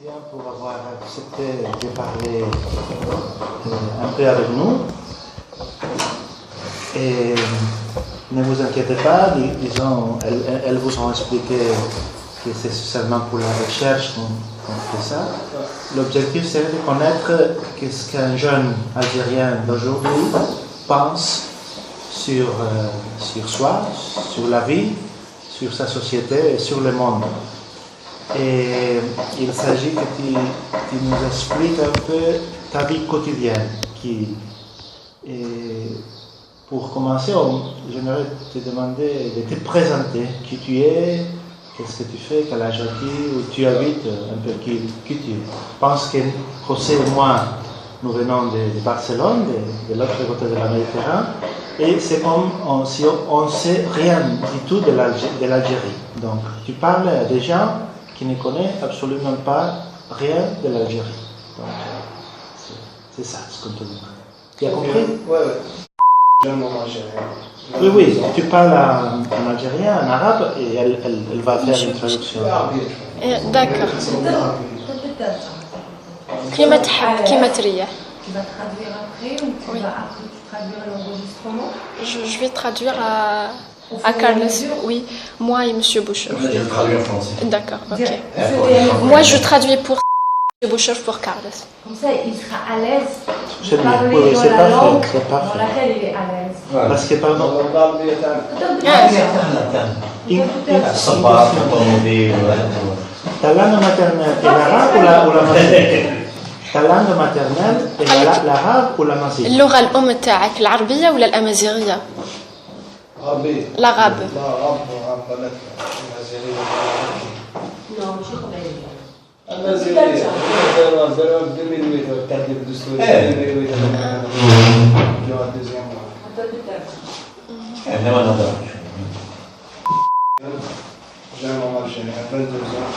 Bien pour avoir accepté de parler un peu avec nous. Et ne vous inquiétez pas, disons, elles vous ont expliqué que c'est seulement pour la recherche qu'on fait ça. L'objectif, c'est de connaître ce qu'un jeune Algérien d'aujourd'hui pense sur soi, sur la vie, sur sa société et sur le monde. Et il s'agit que tu nous expliques un peu ta vie quotidienne. Et pour commencer, j'aimerais te demander de te présenter qui tu es, qu'est-ce que tu fais, quel âge as-tu, où tu habites, un peu qui tu es. Je pense que José et moi, nous venons de Barcelone, de l'autre côté de la Méditerranée, et c'est comme si on ne sait rien du tout de l'Algérie. Donc, tu parles à des gens qui ne connaissent absolument pas rien de l'Algérie. Donc, c'est ça ce qu'on te dit. Tu as compris? Oui. Jeune en algérien. Oui, tu parles en algérien, en arabe, et elle va faire une traduction. D'accord. كيما تحب كيما تريح. Tu vas traduire après ou tu vas après traduire l'enregistrement? Je vais traduire à Carlos. Oui, moi et Monsieur Boucher. Je traduis en français. D'accord, ok. Moi je traduis pour Monsieur Boucher pour Carlos. Comme ça, il sera à l'aise C'est de bien, parler oui, dans c'est la parfait, langue c'est parfait. dans laquelle il est à l'aise. Parce que, pardon, ta langue maternelle est l'arabe ou la mazigh? Ta langue maternelle est l'arabe ou la mazigh? اللغة الأم تاعك العربية ولا الأمازيغية؟ عربي. العرب. لا عرب بلد الجزائرية. Non, je connais. الجزائرية. داروا 2008 التعديل الدستوري 2008. الدوزيام. احنا ما نقدرش. Jeune en Algérie, à 22 ans.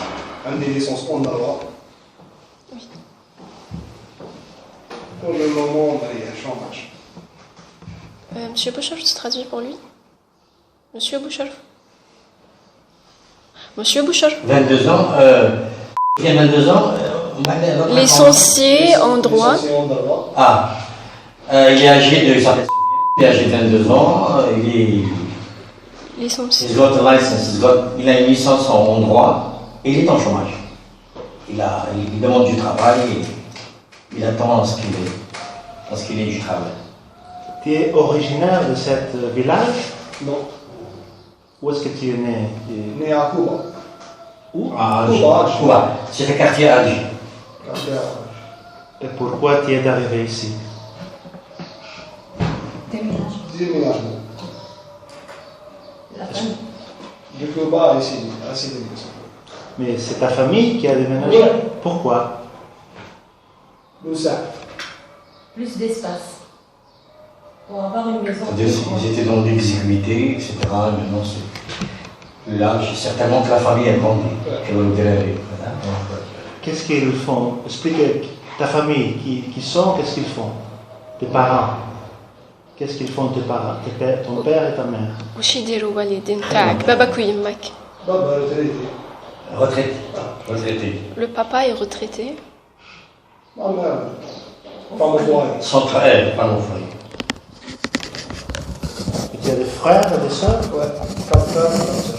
عندي licence en droit. Pour le moment, il y a chômage. Monsieur Boucher, tu traduis pour lui? Monsieur Boucher. Monsieur Boucher. 22 ans, il y a 22 ans. Licencié en droit. Licencié en droit. Ah, il est âgé de, ça fait il est âgé de 22 ans, Licencié. il a une licence en droit et il est en chômage. Il demande du travail et il attend à ce qu'il ait du travail. Tu es originaire de ce village? Non, Où est-ce que tu es né? né à Cuba. Où? À Cuba. Cuba. C'est le quartier Alger. Et pourquoi tu es arrivé ici? Déménagement. La famille. De Cuba à ici, à Sidi Boussa. Mais c'est ta famille qui a déménagé? Oui. Pourquoi? Boussa. Plus d'espace. Pour avoir une maison. Ils étaient dans l'exiguïté, etc. Maintenant, c'est plus large. Certainement que la famille est grandie. Qu'est-ce qu'ils font? Explique ta famille, qui sont, qu'est-ce qu'ils font? Tes parents. Qu'est-ce qu'ils font tes parents? Ton père et ta mère? وش يديروا والدين تاعك باباك ويمك؟ Baba retraité. Retraité. Le papa est retraité. Ma mère. Femme au foyer. Sans travail, pas mon foyer. Et tu as des frères et des sœurs? Ouais. 4 frères, 4 sœurs.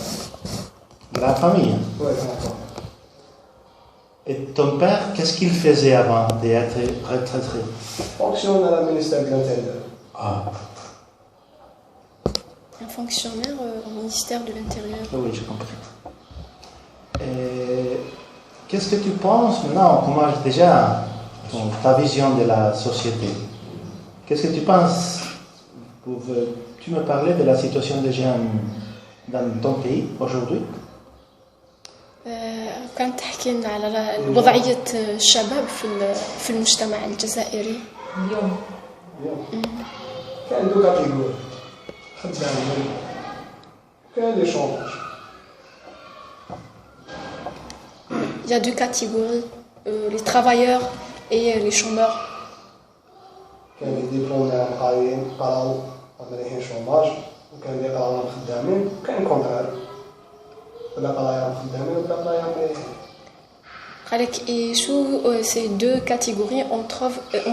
La famille. Ouais, d'accord. Et ton père, qu'est-ce qu'il faisait avant d'être retraité? Fonctionne à la ministère de l'Intérieur. Ah. Un fonctionnaire au ministère de l'Intérieur. Oui, j'ai compris. Et qu'est-ce que tu penses maintenant? On commence déjà ta vision de la société. Qu'est-ce que tu penses? Tu me parlais de la situation des jeunes dans ton pays aujourd'hui? كانت تحكي لنا على وضعية الشباب في المجتمع الجزائري. اليوم. كاين دو كاتيجوري. خدامين. كاين لي شوماج. Il y a deux catégories, les travailleurs et les chômeurs. كاين لي ديبلومي قاريين قراو عاملين شوماج وكاين لي قراو خدامين وكاين كونترير. ولا قرايا خدامين ولا قرايا مريحين. Et sous ces deux catégories, on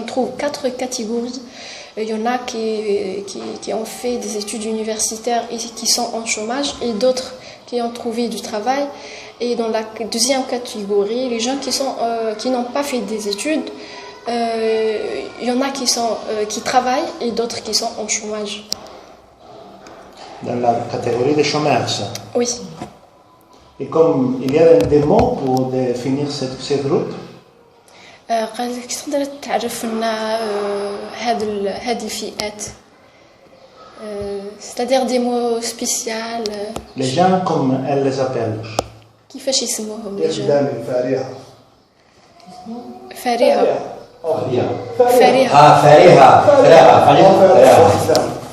trouve 4 catégories. Il y en a qui ont fait des études universitaires et qui sont en chômage, et d'autres qui ont trouvé du travail. Et dans la deuxième catégorie, les gens qui n'ont pas fait des études, il y en a qui travaillent et d'autres qui sont en chômage. Dans la catégorie des chômeurs, ça. Oui. Et comme il y a des mots pour définir ces groupes, قال لك تقدر تعرف لنا هذه الفئات c'est-à-dire des mots spéciaux les gens comme elles les appellent. كيفاش يسموهم les gens دائما فارهه فارهة Ah, Fariha.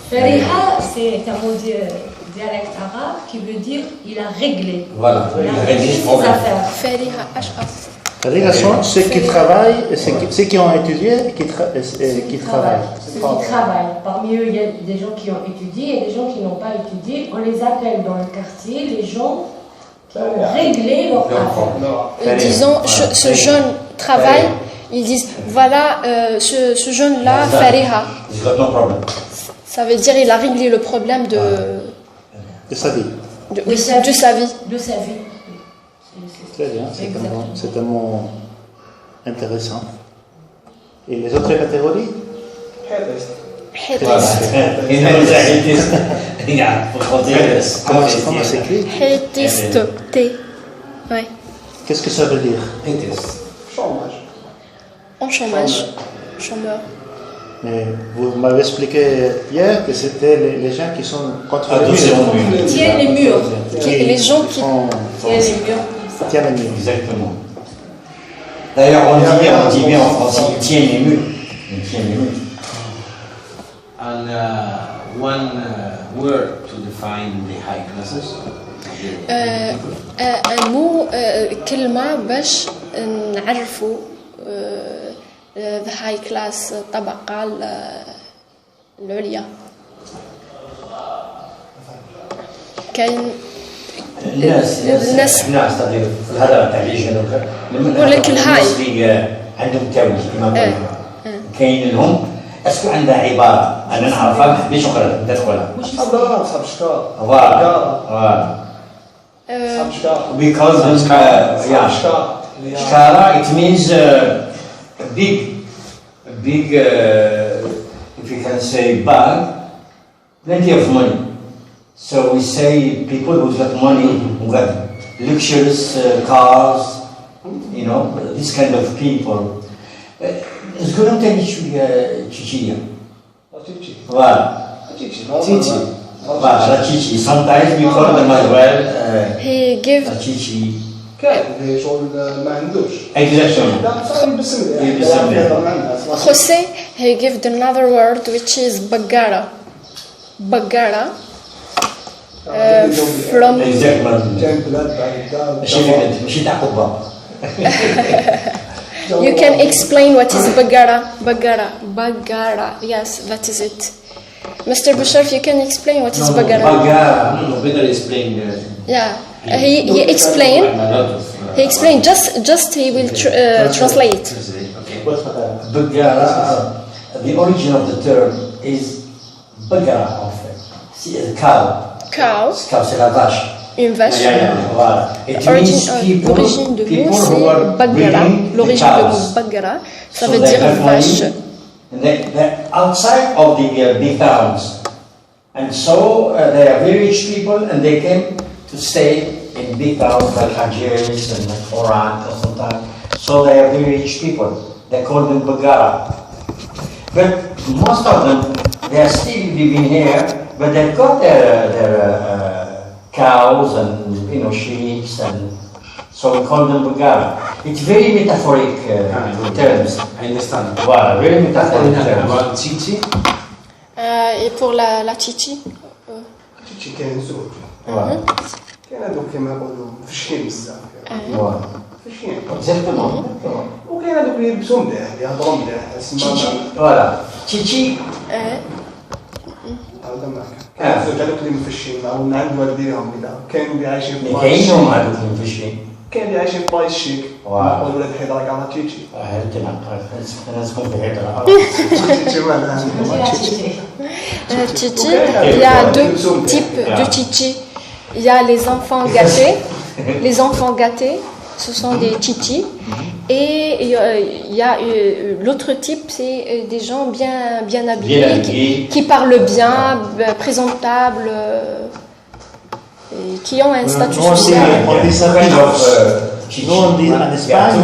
Fariha, c'est un mot dialecte arabe qui veut dire il a réglé. Voilà, Il il a a réglé réglé ce ses problème. affaires. فارهة أشخاص C'est-à-dire sont ceux qui travaillent, ceux qui ont étudié et qui travaillent. Ceux qui travaillent. Parmi eux, il y a des gens qui ont étudié et des gens qui n'ont pas étudié. On les appelle dans le quartier les gens qui ont réglé leurs affaires. disons ce jeune travaille, ils disent voilà ce jeune là فارهة He's got no problem. ça veut dire il a réglé le problème de sa vie. de sa vie. De sa vie. Très bien, c'est un mot intéressant. Et les autres catégories? Voilà. Il nous a été. Regarde, pour continuer. Comment s'écrit? Hétiste. T. Ouais. Qu'est-ce que ça veut dire? chômage. En chômage. Chômeur. Mais vous m'avez expliqué hier que c'était les gens qui sont contre les murs. Qui tiennent les murs. Les gens qui tiennent les murs. tiennent les murs. Exactement. D'ailleurs, on dit bien en français, il tient les murs. Il tient les murs. And one word to define the high classes. un mot كلمة باش نعرفوا the high class الطبقة العليا كاين الناس تقدر في الهضره تاع اللي جنوب نقول لك الهاي. الناس اللي عندهم تاويل كيما قلنا كاين لهم اسكو عندها عباره انا نعرفها ما حبيتش نقولها بدات نقولها صاحب شكار. فوالا صاحب شكار. because صاحب شكار. shkara it means big if you can say bag plenty of money. So we say people who've got money, who got luxurious cars, you know, this kind of people. Zgurą tani Chichia. Voilà. Chichi. Voilà, Chichi. Sometimes we call them as well he give Chichi. كاين اللي شغل ما عندوش. Exactly. لا صار يلبس Jose he give another word which is bagara from Exactly. جاي بلاد بعد الدار. ماشي تاع قبة. you can explain what is bagara yes that is it Mr. Boucharf you can explain what is bagara Bagara. No, better explain. yeah he explained just he will translate Okay. Bagara, the origin of the term is Bagara en fait. C'est cow. cow Cow, c'est la vache. une vache Voilà. It means l'origine de mot who c'est are bagara breeding the l'origine de cows. mot bagara ça So veut they dire have vache money, and they're outside of the big towns. And so they are very rich people and they came to stay in big towns like Algiers and like Oran or sometimes. So they are very rich people. They call them Bagara. But most of them, they are still living here, but they've got their cows and sheep, and so we call them Bagara. It's very metaphoric terms. I understand. Voilà, very metaphoric terms. About Chichi, et pour la chichi تيجي كاين زوج. Voilà. كاين هذوك كيما نقولوا فشين بزاف. Voilà. فشين. Exactement. وكاين هذوك اللي يلبسوا مليح اللي يهضروا مليح Chichi. Voilà. Chichi. هذا معك. كاين زوج هذوك اللي مفشين معاهم عند والديهم كذا كاينوا اللي عايشين في كاينهم هذوك المفشين. كاين اللي عايشين في بلايص شيك نقولوا ولاد الحيدره كاع تشيتشي Chichi, il y a deux types de chichi. Il y a les enfants gâtés. Les enfants gâtés, ce sont des chichis. Et il y a l'autre type, c'est des gens bien habillés, qui parlent bien, présentables, et qui ont un statut social. On dit ça nous on dit en Espagne,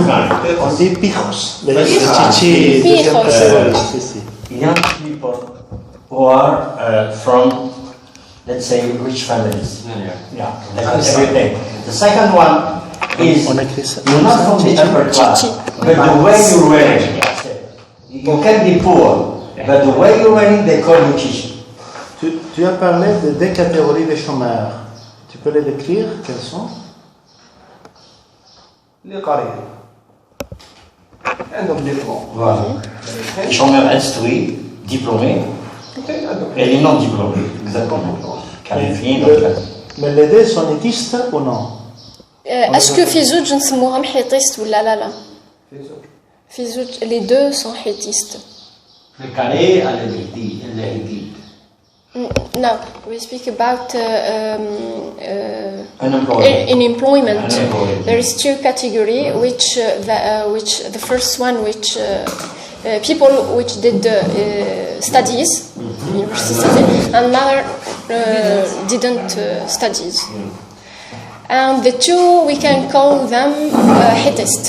on dit pijos. Les chichis, deuxième catégorie. Young people who are from, let's say, rich families. Yeah, that's everything. The second one is you're not from the upper class, but the way you're wearing. You can be poor, but the way you're wearing, they call you chichi. Tu as parlé de deux catégories de chômeurs. Tu peux les décrire? Quels sont? اللي قاريين عندهم ديبلوم Voilà. Les chômeurs instruits, diplômés, et les non diplômés, exactement. Mais les deux sont étistes ou non? Est-ce que في زوج نسموهم حيطيست ولا لا؟ في زوج les deux sont حيطيست. Le carré à l'héritier. No, we speak about Unemployment. There is two categories, which the first one, which people which did studies, university studies, and another didn't studies. And the two, we can call them Hittist.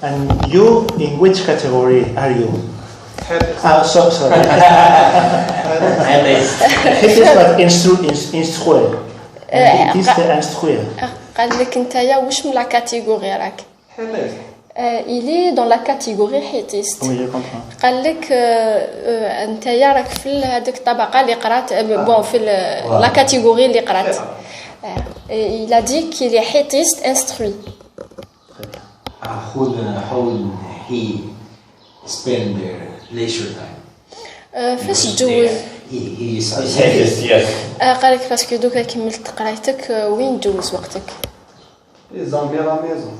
And you, in which category are you? Sorry. Hittist but instruire. Hittist instruire. قال لك نتايا واش من لا كاتيجوري راك؟ il est dans la catégorie hittiste. Oui, je comprends. قال لك نتايا راك في هذيك الطبقه اللي قرات بون في لا كاتيجوري اللي قرات. il a dit qu'il est hittiste instruit. How he spend their leisure time? فاش تجوز؟ He is قال لك باسكو دوكا كملت قرايتك وين تجوز وقتك؟ لي زامي لا ميزون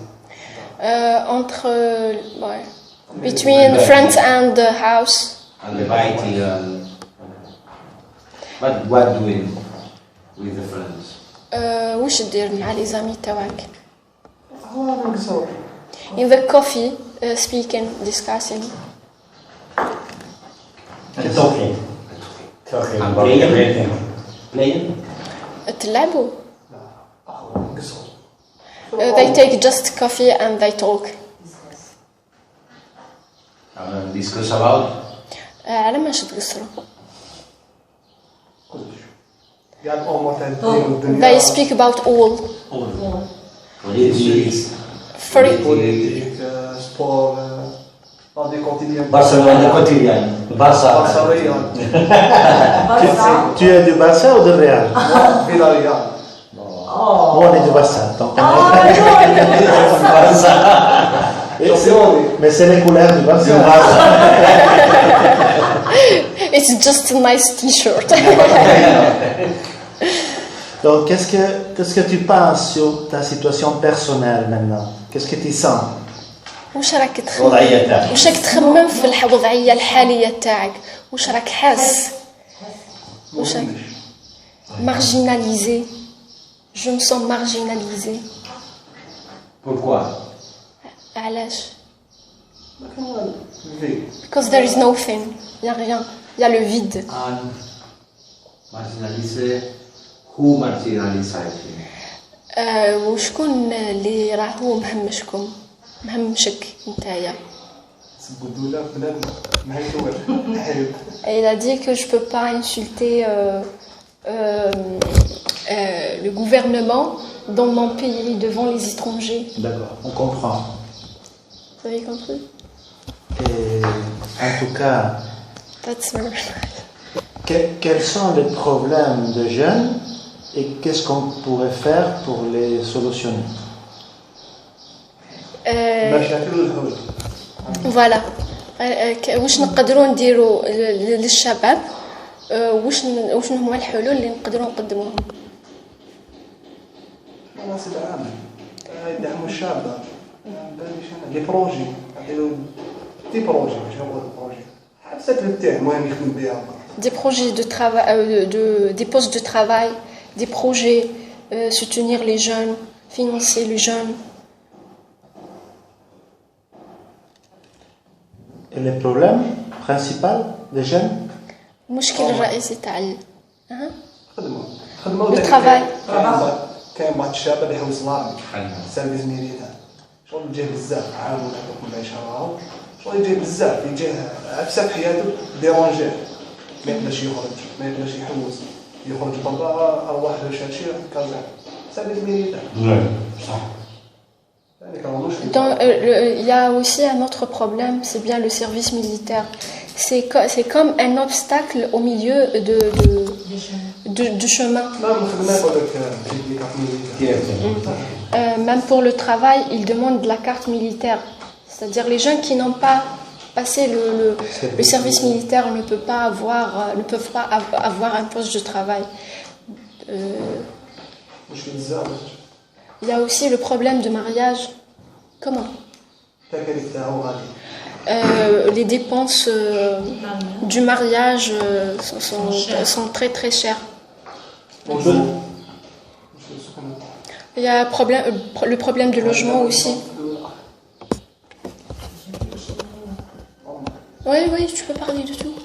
entre between friends and the house. and the variety. But what doing with the friends? واش دير مع لي زامي تاعك؟ هو نقصر In the coffee, speaking, discussing. Talking And about playing? everything. Playing? تلعبوا. نقصر They take just coffee and they talk. Discuss about? على ماش تقصروا. كاع الامور تاع الدين والدنيا They speak about all. Politics. بوليتيك سبور لا دي كوتيديان Barcelona quotidien. Barça. بارسا Tu es du Barça ou du Real? فيلا ريال Moi, on est du Barça. Donc شامبيوني mais c'est les couleurs du Barça. It's just a nice T-shirt. Donc, qu'est-ce que tu penses sur ta situation personnelle maintenant? Qu'est-ce que tu sens? واش راك تخمم؟ الوضعية تاعك. واش راك تخمم في الوضعيه الحاليه تاعك؟ واش راك حاس؟ واش راك marginalisé? Je me sens marginalisée. Pourquoi? علاش؟ في Because there is nothing. Il y a rien. Il y a le vide. And marginalisé. Who marginalized you? وشكون اللي راهو مهمشكم؟ مهمشك نتايا. سبودولا بلادنا ما هي دول حيد Il a dit que je peux pas insulter le gouvernement dans mon pays devant les étrangers. D'accord, on comprend. Vous avez compris? Et en tout cas, That's very quels sont les problèmes des jeunes et qu'est-ce qu'on pourrait faire pour les solutionner? مشاكل الهول فوالا واش نقدروا نديروا للشباب واش هما الحلول اللي نقدروا نقدموهم؟ مناصب عامة يدعموا الشابة لي بروجي يعطيو دي بروجي باش نقول بروجي حتى تاعو المهم يخدم بها des projets de travail, des postes de travail, des projets, soutenir les jeunes, financer les jeunes. Et le problème principal des jeunes, المشكل الرئيسي تاع خدمة le travail. كاين بعض الشباب اللي يحوس لارمي سيرفيس ميليتير شغل يجيه بزاف عاونوا هذوك المعيشه راهم شغل يجيه بزاف يجيه عفسه في حياته ديرونجيه ما يقدرش يخرج ما يقدرش يحوس يخرج برا ارواح شي كازا سيرفيس ميليتير صح. Il y a aussi un autre problème, c'est bien le service militaire. C'est comme un obstacle au milieu du chemin. Même pour le travail, ils demandent la carte militaire. C'est-à-dire les gens qui n'ont pas passé le service militaire ne peuvent pas avoir un poste de travail. Il y a aussi le problème de mariage. Comment les dépenses du mariage sont très très chères. Il y a le problème de logement aussi. Oui, tu peux parler de tout.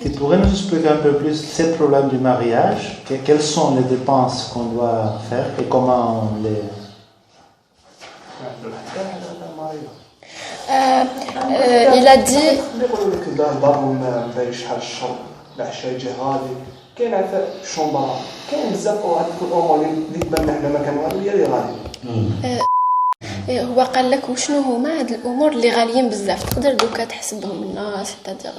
Tu pourrais nous expliquer un peu plus ce problème du mariage, quelles sont les dépenses qu'on doit faire et comment les... il a dit هو قال لك وشنو هما هاد الامور اللي غاليين بزاف تقدر دوكا تحسبهم لنا سيتادير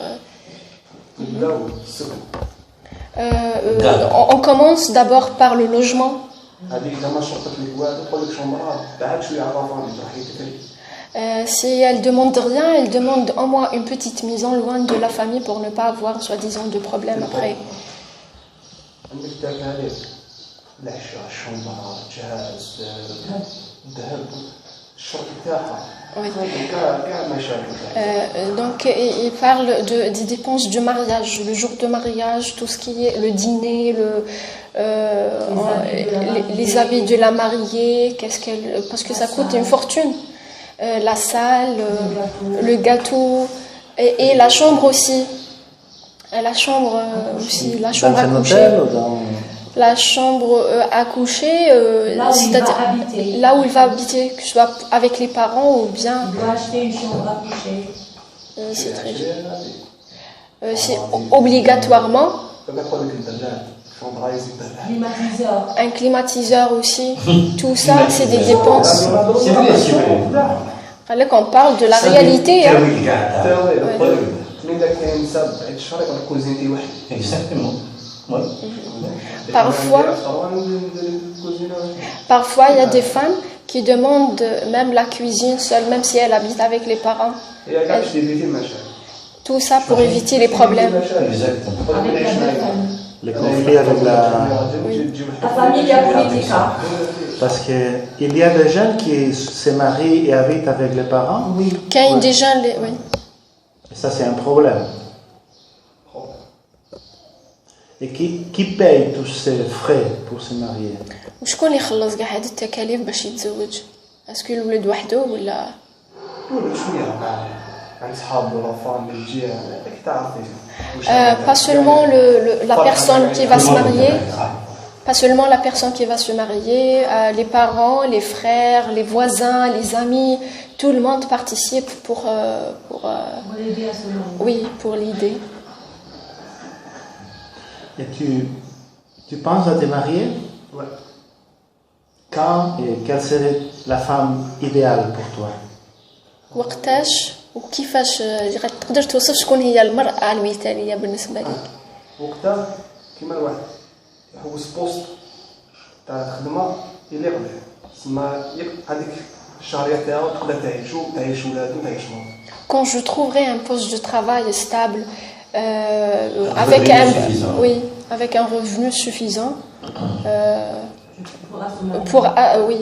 on commence d'abord par le logement. Si elle demande rien, elle demande au moins une petite maison loin de la famille pour ne pas avoir soi-disant de problèmes après. Oui. Donc il parle des dépenses du mariage, le jour de mariage, tout ce qui est le dîner, les habits de la mariée, parce que ça coûte une fortune. La salle, le gâteau et la chambre aussi. La chambre à coucher. La chambre à coucher, là où il va habiter, que ce soit avec les parents ou bien. Il doit acheter une chambre à coucher. C'est très c'est obligatoirement. Un climatiseur aussi. Tout ça, c'est des dépenses. Là, qu'on parle de la réalité. Exactement. Oui. Parfois, il y a des femmes qui demandent même la cuisine seule, même si elles habitent avec les parents. Tout ça pour éviter les problèmes. Les conflits avec la famille politique. Parce qu'il y a des jeunes qui se marient et habitent avec les parents. Oui. Quand il y a des gens, oui. Et ça, c'est un problème. Et qui paye tous ces frais pour se marier? وشكون اللي يخلص كاع هاد التكاليف باش يتزوج؟ اسكو الولد وحده ولا عند صحابه ولا فامي الجيران هذاك تعرفي pas seulement la personne qui va se marier, pas seulement la personne qui va se marier, les parents, les frères, les voisins, les amis, tout le monde participe pour l'aider à se marier. Oui, pour l'aider. Et tu penses à te marier? Ouais. Quand et quelle serait la femme idéale pour toi? وقتاش وكيفاش تقدر توصف شكون هي المرأة المثالية بالنسبة لك؟ وقتها كيما الواحد يحوس بوست تاع خدمة يليق به تسمى هذيك الشهرية تاعو تقدر تعيش ولادو تعيش مرض. Quand je trouverai un poste de travail stable, avec un revenu suffisant, pour oui,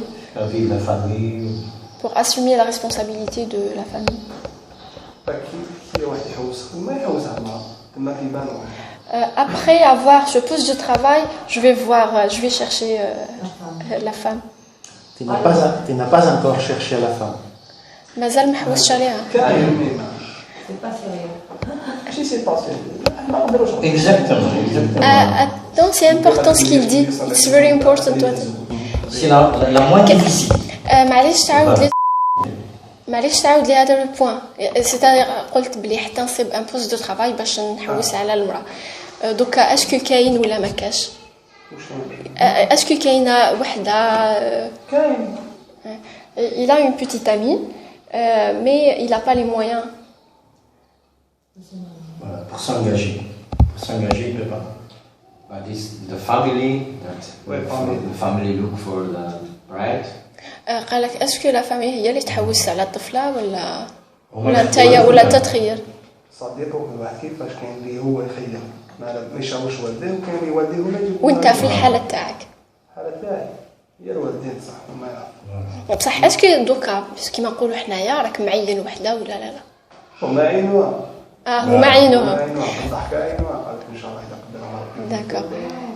Vivre la famille. pour assumer la responsabilité de la famille. كي واحد يحوس وما يحوس على المرأة تما كيبان Après avoir ce poste de travail, je vais chercher la femme. Tu n'as pas encore cherché la femme. مازال ما حوستش عليها. كاين ميما C'est pas sérieux. ماشي سي باسي ما نقدروش Exactement. Attends, c'est important ce qu'il dit. It's very important. C'est la moins difficile. معليش تعاود لي هذا لو بوين. سيتادير قلت بلي حتى نصيب ان بوست دو ترافاي باش نحوس على المراه. دوكا اسكو كاين ولا ما كاش؟ اسكو كاينه وحده؟ كاين. Il a une petite amie, mais il n'a pas les moyens. Voilà, pour s'engager. Pour s'engager, il ne peut pas. But is the family that the family look for the bride? قال لك اسكو لا فامي هي اللي تحوس على الطفله ولا نتايا ولا تتخير؟ صديقه واحد كيفاش كاين اللي هو يخير ما يشاوش والديه وكاين اللي والديه ولا يجيب. وانت في الحاله تاعك؟ الحاله تاعي هي الوالدين صح وما يعرف. بصح اسكو دوكا كيما نقولوا حنايا راك معين وحده ولا لا؟ وما عينوها. هما عينوها. الضحكه عينوها قالت ان شاء الله اذا قدر الله. D'accord.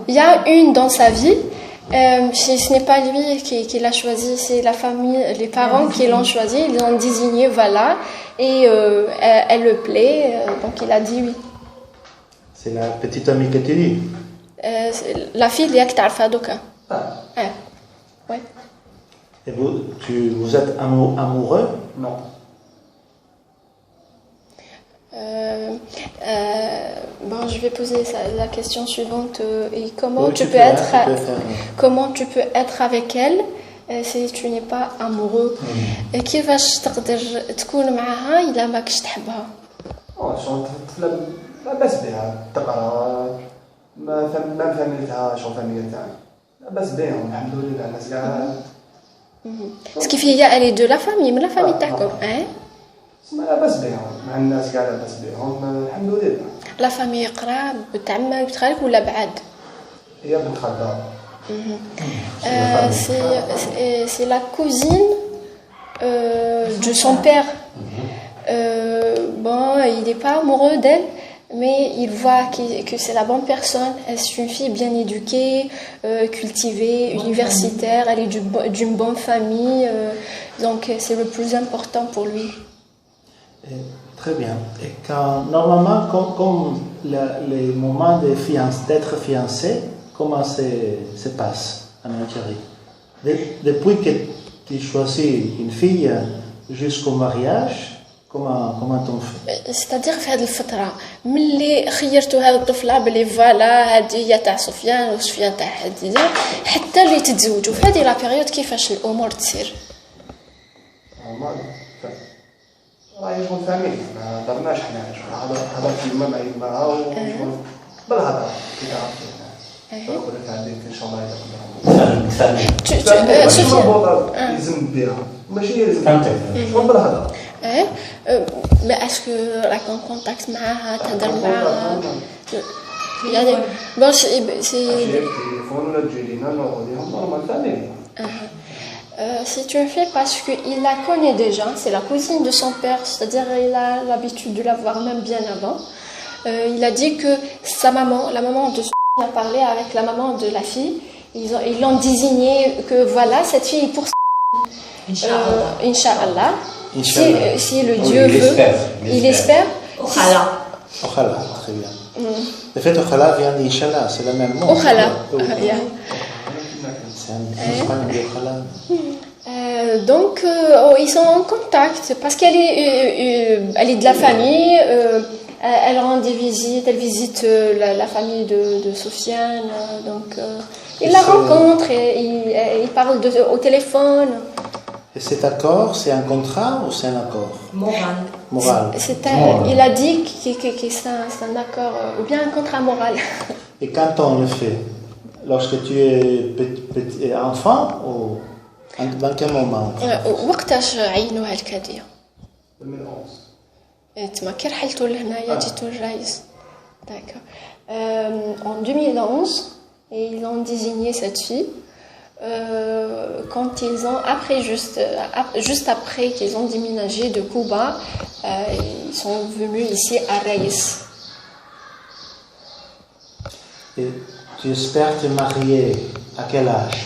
Il y a une dans sa vie. Ce n'est pas lui qui l'a choisi, c'est la famille, les parents qui l'ont choisi. Ils l'ont désigné, voilà, et elle le plaît, donc il a dit oui. C'est la petite amie que tu dis. La fille, il y a que تعرفها دوكا. Ouais. Et vous êtes amoureux? Non. Bon, je vais poser la question suivante. Et comment Oui, tu peux être, comment tu peux être avec elle si tu n'es pas amoureux? كيفاش تقدر تكون معها إلا ما كنتش تحبها؟ شغل الطفله لا باس بها تقرا ما فهمتها شغل فهميه تاعنا لا باس بهم الحمد لله الناس كاع. كيف هي elle est de la famille من la famille تاعكم ما لا باس بهم مع الناس كاع لا باس بهم الحمد لله. لا فامي قراب بتعمى بتخالك ولا بعد؟ هي بنت خالتها. C'est la cousine de son père. Bon, il n'est pas amoureux d'elle, mais il voit que c'est la bonne personne. C'est une fille bien éduquée, cultivée, universitaire, elle est d'une bonne famille, donc c'est le plus important pour lui. Très bien. Et normalement, comme les moments d'être fiancé, comment se passe en Algérie? Depuis que tu choisis une fille jusqu'au mariage, comment on fait? C'est-à-dire في هذه الفترة ملي خيرتوا هذه الطفلة بلي فوالا هذه هي تاع سفيان وسفيان تاع حديدة حتى اللي تتزوجوا في هذه لا بيريود كيفاش الأمور تصير؟ راه يكون فاهمين ما هضرناش حنا هضرت يما مع يماها وشغل بالهضره كي تعرفي قلت عندك ان شاء الله اذا قدر يلزم بها ماشي هي لازم شغل بالهضره. Mais est-ce que راك en contact معاها تهضر معاها؟ يعني bon c'est التليفون ولا تجي لينا نقعدوا لهم نورمال فاهمين. C'est une fille parce qu'il la connaît déjà, c'est la cousine de son père, c'est-à-dire il a l'habitude de la voir même bien avant. Il a dit que sa maman, la maman de son a parlé avec la maman de la fille, ils l'ont désigné que voilà, cette fille est pour Inch'Allah. Si le Dieu veut, il espère. Okhala. Okhala, très bien. Le fait Okhala vient d'Inch'Allah, c'est le même mot. Okhala. Donc ils sont en contact parce qu'elle est de la famille, elle rend des visites, elle visite la famille de Sofiane, donc il la rencontre et il parle au téléphone. Et cet accord, c'est un contrat ou c'est un accord? Moral. Il a dit que c'est un accord ou bien un contrat moral. Et quand on le fait? Lorsque tu es enfant ou dans quel moment? وقتاش عينوها الكادية؟ 2011. تما كي رحلتوا لهنايا جيتوا الجايز. D'accord. En 2011, ils ont désigné cette fille. quand ils ont, juste après qu'ils ont déménagé de Cuba, ils sont venus ici à Raïs. Et tu espères te marier à quel âge?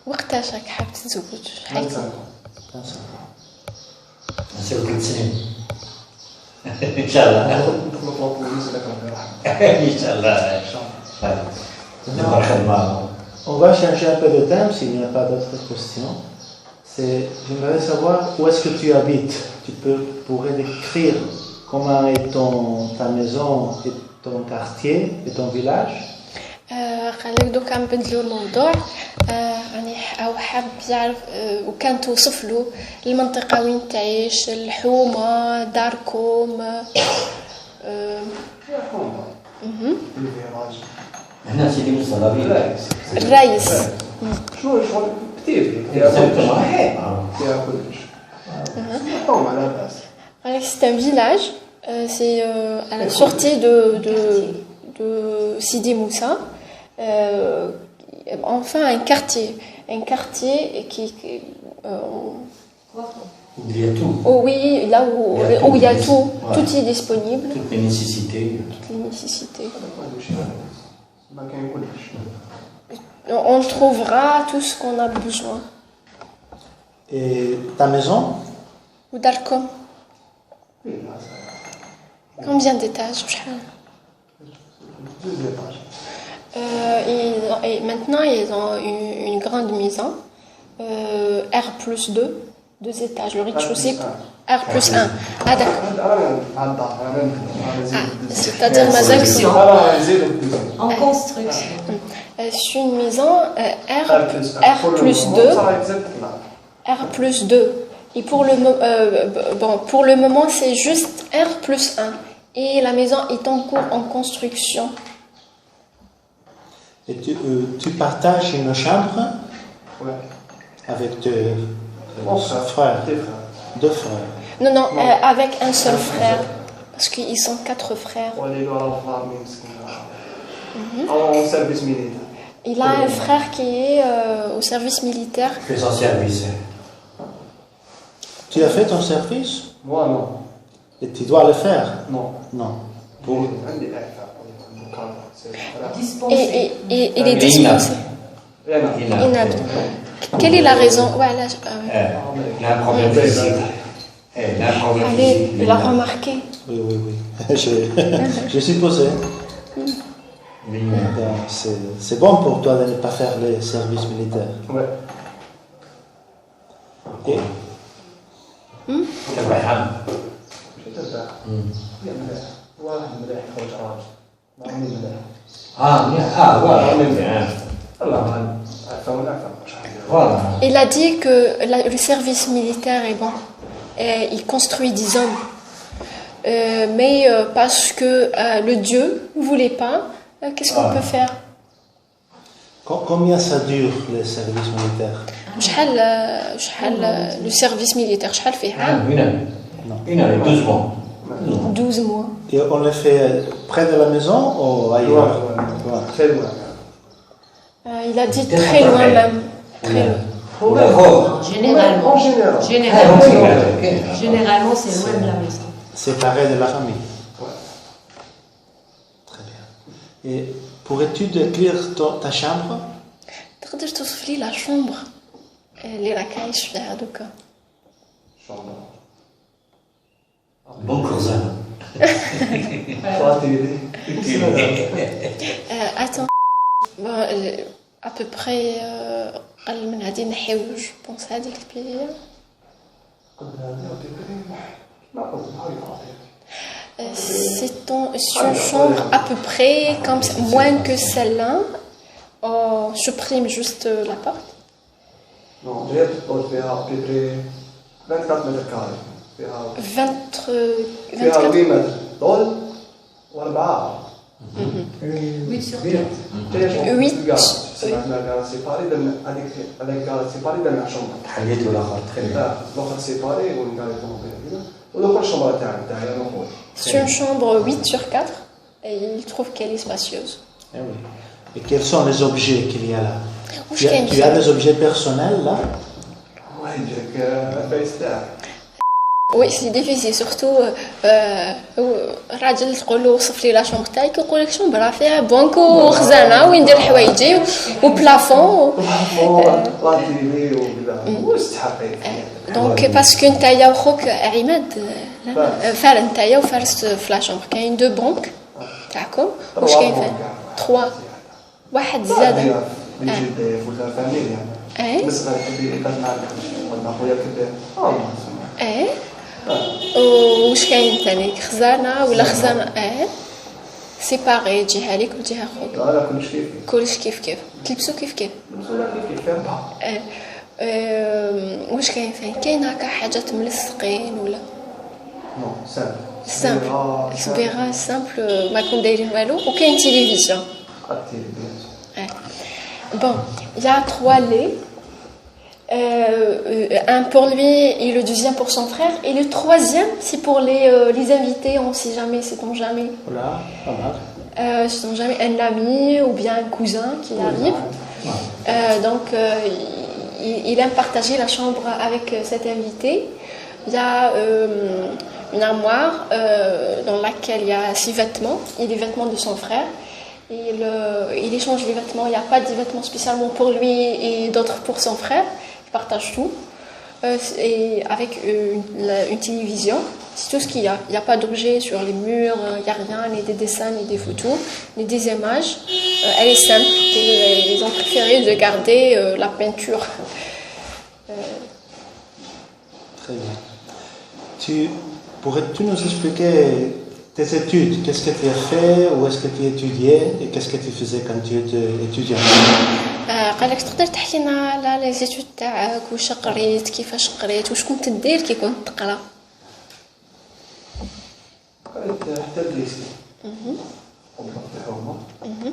وقتاش راك حاب تتزوج؟ 25 نسيو 3 سنين ان شاء الله ندخلوا في البوليس ولا كنهرب. ان شاء الله نبقى خدمه. On va changer un peu de thème s'il n'y a pas d'autres questions. J'aimerais savoir où est-ce que tu habites. Tu pourrais décrire comment est ta maison et ton quartier et ton village. خليك دوكا نبدلوا الموضوع. راني حاب يعرف وكان توصف له المنطقة وين تعيش، الحومة، داركم. يا حومه الفيراج هنا سيدي مصطفى الرايس. شنو شغل كثير فيها كلش حومه لا باس. C'est un village, c'est à la sortie de Sidi Moussa, enfin un quartier qui il y a tout. oh oui, là où il y a tout, tout est disponible, Toutes les nécessités. toutes les nécessités. ما كاين كلش. On trouvera tout ce qu'on a besoin. Et ta maison? Ou Darkom. Combien d'étages? Et maintenant, ils ont une grande maison, R+2, 2 étages, le rez-de-chaussée, R+1. Ah d'accord. C'est-à-dire Construction. Ah, En construction. c'est une maison R+2. R+2. Et pour le moment, c'est juste R+1. Et la maison est en cours en construction. Et tu partages une chambre Ouais. avec tes frères? Deux frères. Non, avec un seul frère. Parce qu'ils sont 4 frères. وليدو راه فارمي مسكين. او سيرفيس ميليتير. Il a un frère qui est au service militaire. Fait son service. Tu as fait ton service? Moi non. Et tu dois le faire? Non. Non. عندي اعفاء. Dispensé. Et il est dispensé. Inapte. Quelle est la raison? Voilà. Il a un problème physique. Il a un problème Allez, physique. il a remarqué. Oui. Je supposais. Mais, C'est bon pour toi de ne pas faire les services militaires. Ouais. Et تبع عم. ترتاح. يا مليح. واحد مليح خوج راجل. ما عندي مليح. voilà. الله غالب. عفا ولا عفا. Voilà. Il a dit que le service militaire est bon. Il construit des hommes. Mais parce que le Dieu ne voulait pas, qu'est-ce qu'on peut faire? combien ça dure les services militaires? شحال le service militaire شحال فيه عام؟ هنا 12 mois. 12 mois. Et on le fait près de la maison ou ailleurs? Très loin. Il a dit très loin même. Très loin. Généralement. En général. Généralement, c'est loin de la maison. Séparé de la famille. Très bien. Et pourrais-tu décrire ta chambre? تقدر توصف لي لا شومبر اللي راك عايش فيها دوكا؟ Bon cousin. Attends. À peu près قل من هذه نحيو جو بونس هذيك البيئة. C'est une chambre à peu près comme ça, moins que celle-là. On supprime juste la porte. Non, j'ai فيها à peu près 24 متر كاري. فيها 24 8 متر طول واربعه. 8 sur 4. 8. سمعنا سيباري هذيك سيباري درنا شومبر. حليت الاخر تخيل. الاخر سيباري ونقال لكم كذا والاخر الشومبر تاعي انا وخويا. C'est une chambre 8 sur 4 et il trouve qu'elle est spacieuse. Eh oui. Et quels sont les objets qu'il y a là? Tu as des objets personnels là? Oui, c'est difficile, surtout راجل تقول له وصف لي لا شومبر تاعك يقول لك شومبر فيها بونكو وخزانه وين ندير حوايجي وبلافون. دونك باسكو نتايا وخوك عماد فار نتايا وفارس في لا شومبر كاين دو بونك تاعكم واش كاين فيه 3 واحد زاد اللي يجي ولا فاميليا مصغر كبير كان معنا خويا كبير واش كاين ثاني خزانه ولا خزانه سيباري جهه ليك وجهه خوك لا كلش كيف كيف تلبسوا كيف لبسونا كيف فيها واش كاين ثاني كاين هكا حاجات ملصقين ولا نو سامبل سبيرا سامبل ما كون دايرين والو وكاين تيليفزيون bon il y a 3 laits un pour lui et le deuxième pour son frère et le troisième c'est pour les invités on sait jamais sait-on jamais Voilà, pas mal. Sait-on jamais un ami ou bien un cousin qui arrive donc il aime partager la chambre avec cet invité. Il y a une armoire dans laquelle il y a 6 vêtements et les vêtements de son frère. Il échange les vêtements, il n'y a pas de vêtements spécialement pour lui et d'autres pour son frère. Il partage tout. Et avec une télévision, c'est tout ce qu'il y a. Il n'y a pas d'objets sur les murs, il n'y a rien, ni des dessins, ni des photos, ni des images. Elle est simple. Ils ont préféré de garder la peinture. Très bien. Pourrais-tu nous expliquer tes études? Qu'est-ce que tu as fait? Où est-ce que tu étudiais? Et qu'est-ce que tu faisais quand tu étais étudiant? قال لك تقدر تحكي لنا على لي زيتود تاعك واش قريت كيفاش قريت واش كنت دير كي كنت تقرا؟ قريت حتى الليسي وبلغت الحومه ومن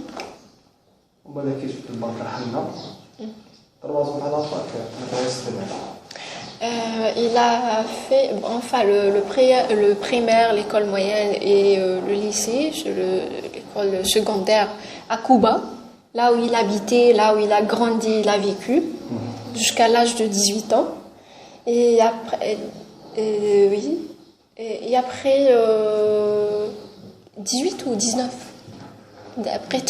بعد كي جبت الباك رحلنا 3 ans على الفاك مدرسة البنات. Il a fait enfin le primaire, l'école moyenne et le lycée, l'école secondaire à Cuba, là où il habitait, là où il a grandi, il a vécu, jusqu'à l'âge de 18 ans. Et après, oui, et après 18 ou 19 après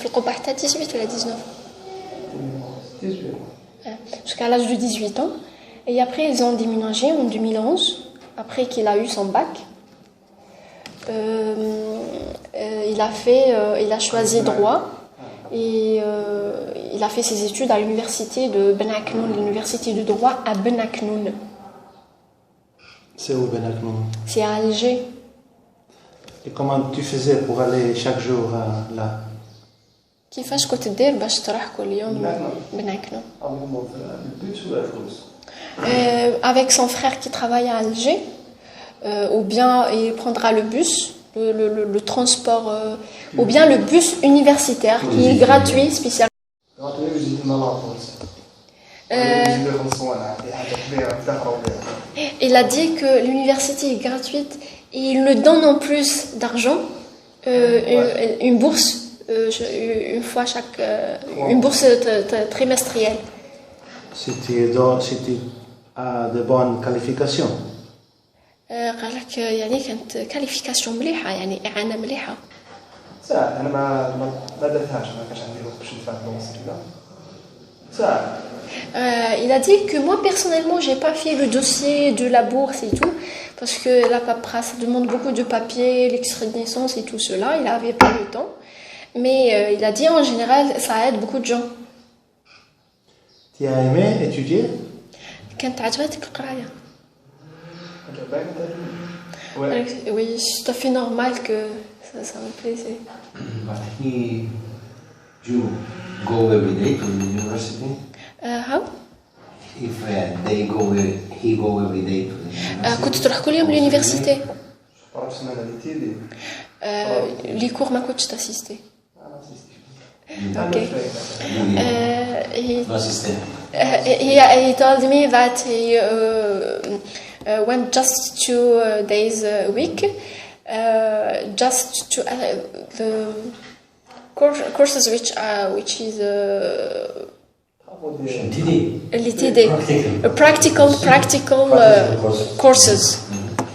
في القبة حتى 18 ولا 19 jusqu'à l'âge de 18 ans. Et après, ils ont déménagé en 2011, après qu'il a eu son bac. Il a choisi droit et il a fait ses études à l'université de Ben Aknoun, l'université de droit à Ben Aknoun. C'est où Ben Aknoun? C'est à Alger. Et comment tu faisais pour aller chaque jour là? كيفاش كنت دير باش تروح كل يوم بن عكنون؟ Avec son frère qui travaille à Alger, ou bien il prendra le bus, le transport, ou bien le bus universitaire qui est gratuit spécialement. Il a dit que l'université est gratuite et il ne donne en plus d'argent une bourse une fois une bourse trimestrielle. C'était à de bonnes qualifications. قال لك يعني كانت كاليفيكاسيون مليحه يعني اعانه مليحه. ساعة انا ما درتهاش ما كانش عندي الوقت باش ندفع الدروس كذا. ساعة. Il a dit que moi personnellement j'ai pas fait le dossier de la bourse et tout parce que la paperasse demande beaucoup de papiers, l'extrait de naissance et tout cela, il avait pas le temps. Mais il a dit en général ça aide beaucoup de gens. Tu as aimé étudier? كانت عجبتك القرايه؟ Ouais. Oui, c'est tout à fait normal que ça me plaisait. But you go every day to the university? How? If he go every day to the university? كنت تروح كل يوم للuniversité. بعرف سمعنا لي Les cours ما كنتش تاسيستي. Okay. He told me that he went just 2 days a week, just to the courses which is اللي TD practical courses,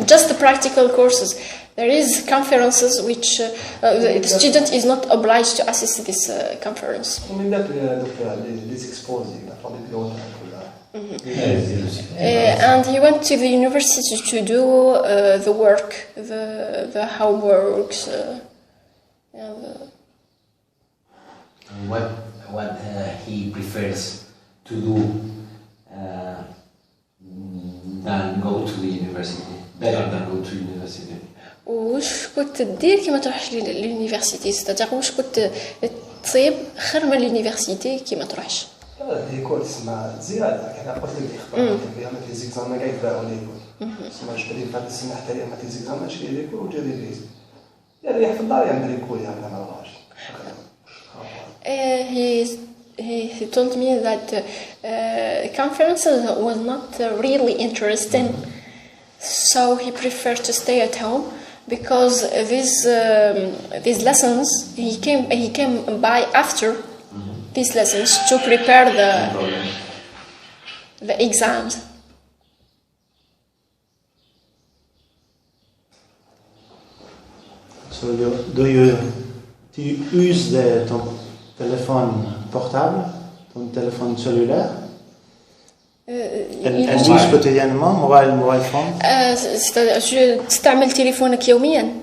just the practical courses. There is conferences which the student is not obliged to assist this conference. ومن ذاك لي زيكسبوزي And he went to the university to do the work, the homeworks. What he prefers to do than go to the university, better than go to university. وش كنت تدير كي ما تروحش لليونيفرسيتي؟ ستادير وش كنت تصيب خير من اليونيفرسيتي كي ما تروحش؟ هي كورس مع زياده كان قلت لك اختار بها ما في زيكزام قاعد باعوا لي سما جبري في هذا السنه حتى ما في زيكزام ماشي لي كور وجا لي ليز يريح في الدار يعمل لي كور يعني ما نبغاش. He told me that conferences was not really interesting, so he preferred to stay at home because these lessons he came by after these lessons to prepare the exams. So do you use ton téléphone portable, ton téléphone cellulaire? Elle use quotidiennement mobile phone? تستعمل تليفونك يوميا؟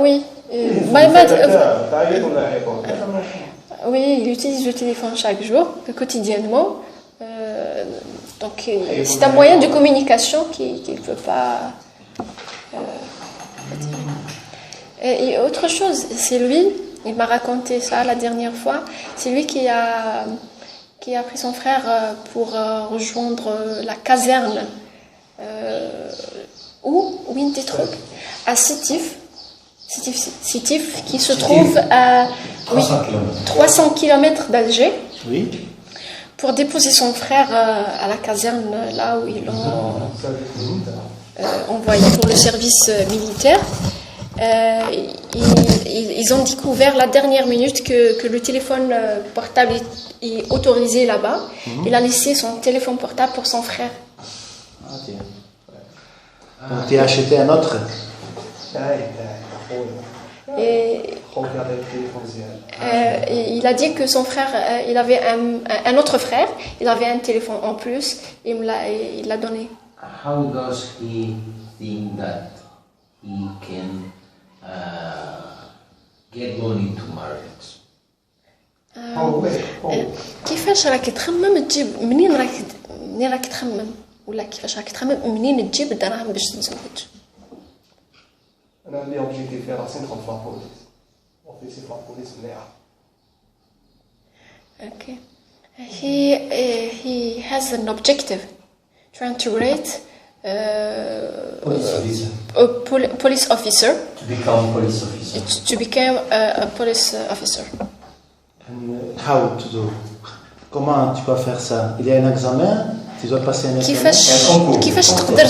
Oui. Oui, il utilise le téléphone chaque jour, quotidiennement. Donc, c'est un moyen de communication qu'il ne peut pas. Et autre chose, c'est lui, il m'a raconté ça la dernière fois, c'est lui qui a pris son frère pour rejoindre la caserne. Où des trucs à Sétif, qui se trouve à 300 km d'Alger, oui. Pour déposer son frère à la caserne, là où ils l'ont envoyé pour le service militaire. Ils ont découvert la dernière minute que le téléphone portable est autorisé là-bas. Il a laissé son téléphone portable pour son frère. Donc tu as acheté un autre? Et il a dit que son frère, il avait un autre frère, il avait un téléphone en plus, et il l'a donné. How does he think that he can get money to marriage? كيفاش راك تخمم تجيب منين راك تخمم ولا كيفاش راك تخمم منين تجيب الدراهم باش تتزوج؟ انا عندي اوبجيكتيف في راسي ندخل في لابوليس اوفيسي في لابوليس مليحه. Okay. He has an objective to integrate police officer. To become police officer. To become a police officer. And how to do? Comment tu peux faire ça? Il y a un examen, tu dois passer un examen. كيفاش تقدر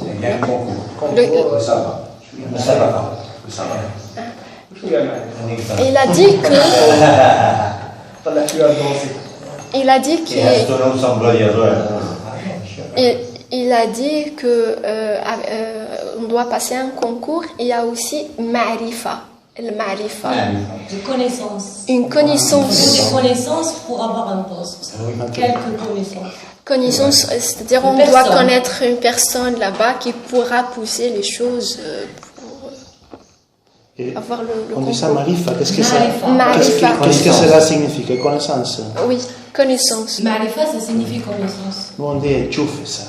Il y a un concours. Il a dit que il a dit que on doit passer un concours. Il y a aussi ma'rifa. Une connaissance. Des connaissances pour avoir un poste. Quelques connaissances. C'est-à-dire on doit connaître une personne là-bas qui pourra pousser les choses pour avoir le On dit concours. ça marifa, qu'est-ce que Qu'est-ce que cela signifie? Connaissance? Oui, connaissance. Marifa, ça signifie connaissance. Nous on dit tchouf, ça.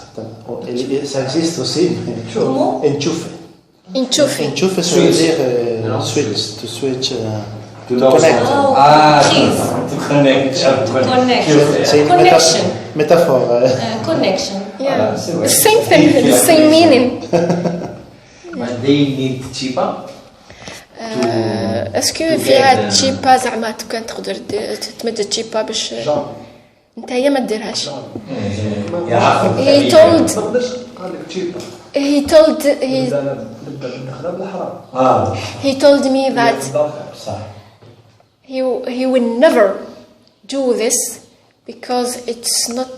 Ça existe aussi. Comment? Tchouf. Intchouf. Tchouf, ça veut dire switch, to switch, to connect. To connect. C'est une Connection. métaphore. Connection. Yeah. The same thing, the same meaning. But they need cheaper. اسكو فيها تشيبا زعما كان تقدر تمد تشيبا باش انت هي ما ديرهاش. He told he told me that he will never do this because it's not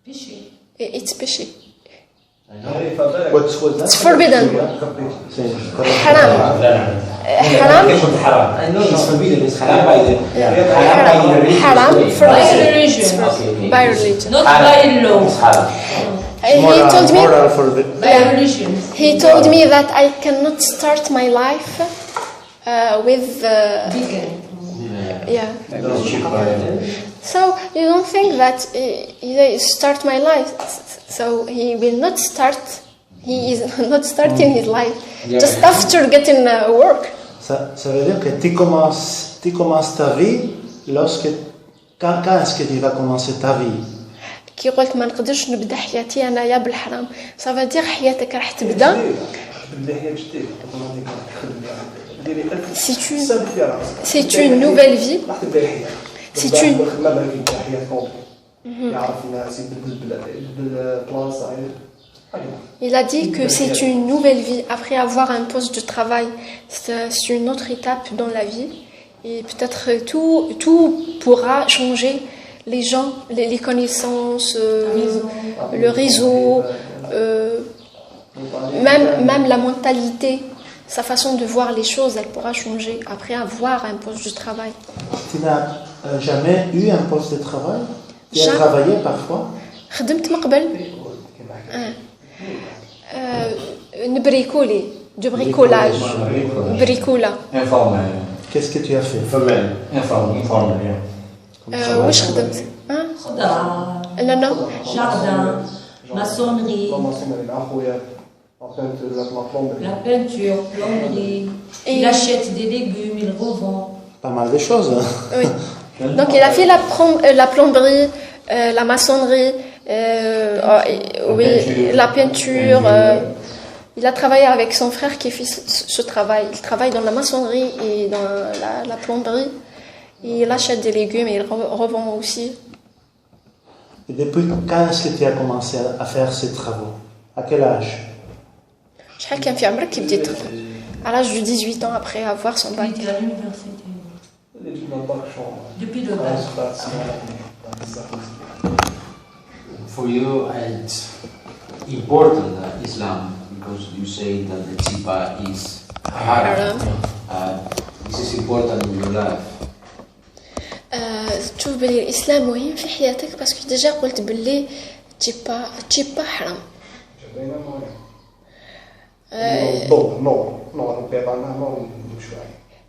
Péché. it's péché. What's that? It's forbidden. Haram. Haram. I know it's forbidden, it's haram by the Haram By forbidden religion. by religion. Not by law. It's haram. He told me. Moral for the. By religion. He told me that I cannot start my life with Vegan. yeah. So you don't think that he start my life? So he will not start. He is not starting his life just after getting work. Ça veut dire que tu commences ta vie lorsque. Quand est-ce que tu vas commencer ta vie? كي قلت ما نقدرش نبدا حياتي انايا بالحرام صافا دير حياتك راح تبدا c'est une nouvelle vie c'est une il a dit que c'est une nouvelle vie après avoir un poste de travail c'est une autre étape dans la vie et peut-être tout pourra changer les gens, les connaissances, le réseau, même la mentalité, sa façon de voir les choses, elle pourra changer après avoir un poste de travail. Tu n'as jamais eu un poste de travail? Tu as travaillé parfois? خدمت من قبل نبريكولي du bricolage bricola. Informel. Qu'est-ce que tu as fait? Informel. واش خدمت؟ خضرة. لا لا Jardin. Maçonnerie. La peinture, plomberie. Il achète des légumes, il revend. Pas mal de choses. Oui. Donc il a fait la plomberie, la maçonnerie, oui, la peinture. Il a travaillé avec son frère qui fait ce travail. Il travaille dans la maçonnerie et dans la plomberie. Il achète des légumes et il revend aussi. Et depuis quand est-ce que tu as commencé à faire ces travaux? À quel âge? شحال كان في عمرك كي بديت تخدم؟ À l'âge de 18 ans après avoir son bac. Il était à l'université. Depuis le bac. For you, it's important Islam because you say that the tzipah is haram. This is important in your life. تشوف بلي الإسلام مهم في حياتك باسكو ديجا قلت بلي تشيبا حرام.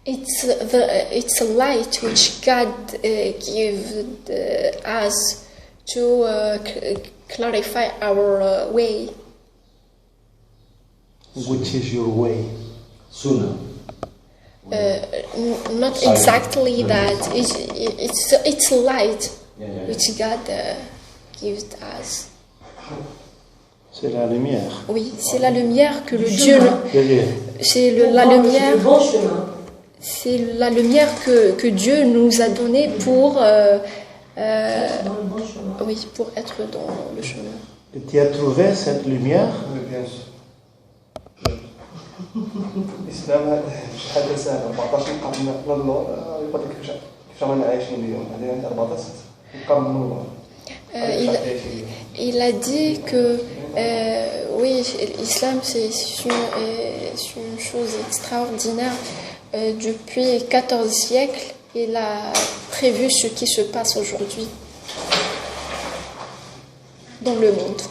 It's a light which God gave us to clarify our way. Which is your way? Sunnah. Not exactly that. It's a light which God gives us. C'est la lumière. Oui, c'est la lumière que le Dieu. C'est la lumière. Le bon chemin. C'est la lumière que Dieu nous a donnée pour. Dans le bon chemin. Oui, pour être dans le chemin. Et tu as trouvé cette lumière? الإسلام شي حاجة سهلة 14 قرن قبل الله يقول لك كيفاش رانا عايشين اليوم هذه 14 قرن من الله. Il a dit que oui, l'islam c'est une chose extraordinaire. Depuis 14 siècles, il a prévu ce qui se passe aujourd'hui dans le monde.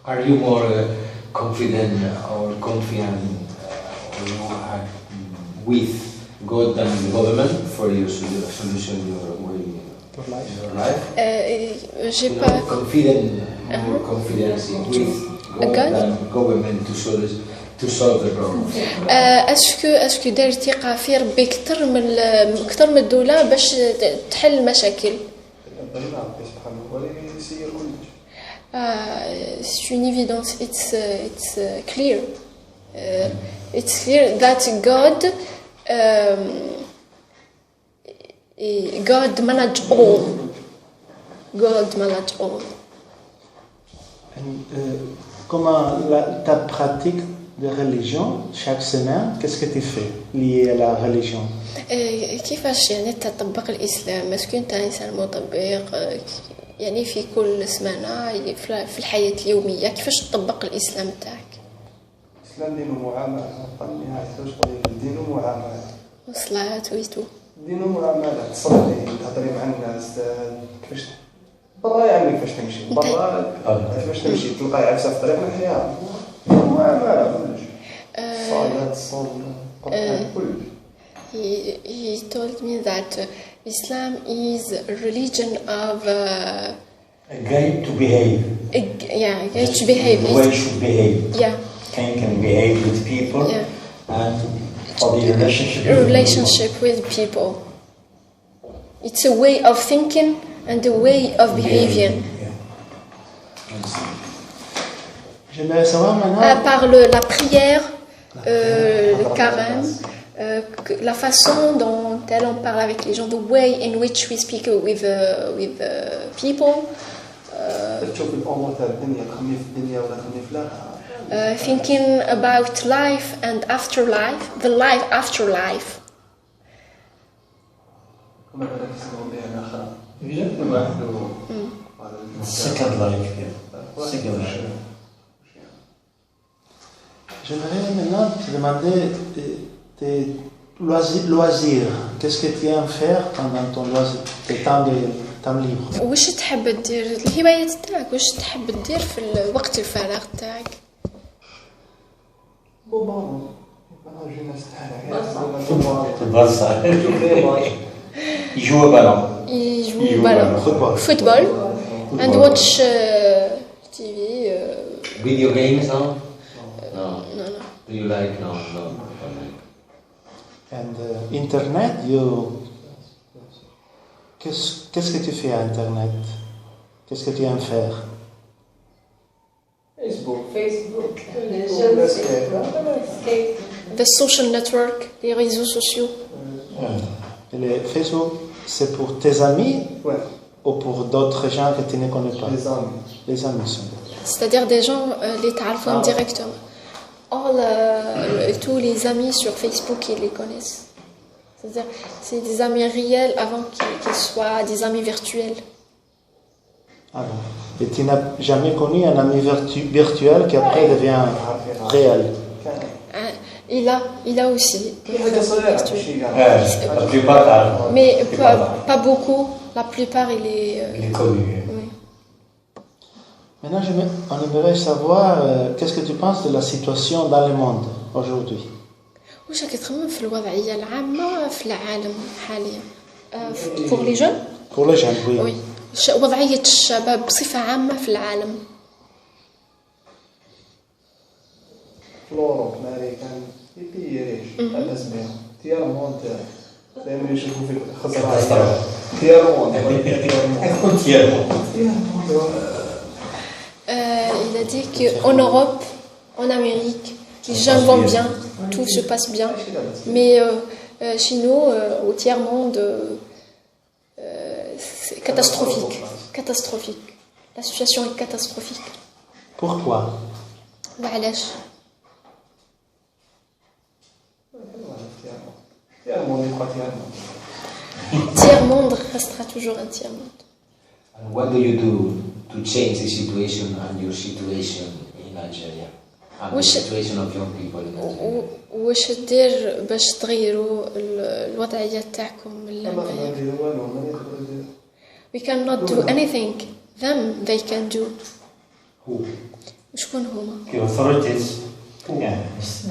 Are you more confident with God than the government for your solution your life? J'ai pas More confidence with God than government to solve the problem. اسكو داير ثقه في ربي اكثر من الدوله باش تحل المشاكل. C'est une évidence. It's clear. It's clear that God manage all. God manage all. Comment ta pratique de religion chaque semaine. Qu'est-ce que tu fais lié à la religion? كيفاش يعني تطبق الإسلام؟ اسكو أنت إنسان مطبق يعني في كل سمانة في الحياة اليومية كيفاش تطبق الإسلام تاعك؟ الإسلام دين ومعاملة. قلني هاي تقول دين ومعاملة. الصلاة ويتو. دين ومعاملة. تصلي تهضري مع الناس كيفاش برا يعني كيفاش تمشي برا كيفاش تمشي تلقاي عفسة في طريق الحياة. دين ومعاملة كلش. الصلاة الصوم القرآن كلش. He told me that Islam is a religion of A guide to behave. Yeah, guide to behave. The way you should behave. Yeah. Can behave with people. Yeah. And for the relationship with people. It's a way of thinking and a way of behaving. J'aimerais savoir maintenant. À part la prière, le carême, la façon dont on parle avec les gens, the way in which we speak with people. Thinking about life and afterlife, the life after life. Second life, yeah. Second life. J'aimerais maintenant te demander tes loisirs. Qu'est-ce que tu aimes faire pendant ton loisir, tes temps libre? واش تحب دير الهوايات تاعك؟ واش تحب دير في الوقت الفراغ تاعك؟ بابا جيناس Il joue au ballon. Il joue au ballon. Football. And watch TV. Video games, no? No. No. Do you like? No. And Internet, qu'est-ce que tu fais à Internet? Qu'est-ce que tu aimes faire? Facebook. The social network, les réseaux sociaux. Et le Facebook, c'est pour tes amis? Ouais. Ou pour d'autres gens que tu ne connais pas? Les amis. Les amis sont. C'est-à-dire des gens les تعرفهم directement. Tous les amis sur Facebook, ils les connaissent. C'est-à-dire, c'est des amis réels avant qu'ils soient des amis virtuels. Ah bon. Et tu n'as jamais connu un ami virtuel qui après devient réel? Il a aussi. La plupart Mais pas beaucoup. La plupart, il est connu. Oui. Maintenant, on aimerait savoir qu'est-ce que tu penses de la situation dans le monde aujourd'hui. واش راك تخمم في الوضعية العامة في العالم حاليا؟ pour les jeunes؟ Pour les jeunes, oui. Oui. وضعية الشباب بصفة عامة في العالم. في الأوروب أمريكان يبيريش الناس بهم تيارمون دائما يشوفوا في الخزرة تيارمون Il a dit qu'en Europe, en Amérique, les jeunes vont bien, tout se passe bien. Mais chez nous, au tiers-monde, c'est catastrophique. Catastrophique. La situation est catastrophique. Pourquoi? وعلاش؟ Tiers-monde restera toujours un tiers-monde. And what do you do to change the situation and your situation in Nigeria? And the situation of young people in Nigeria? واش دير باش تغيروا الوضعية تاعكم؟ We cannot do anything. Them they can do. Who? شكون هما؟ The authorities. Yeah.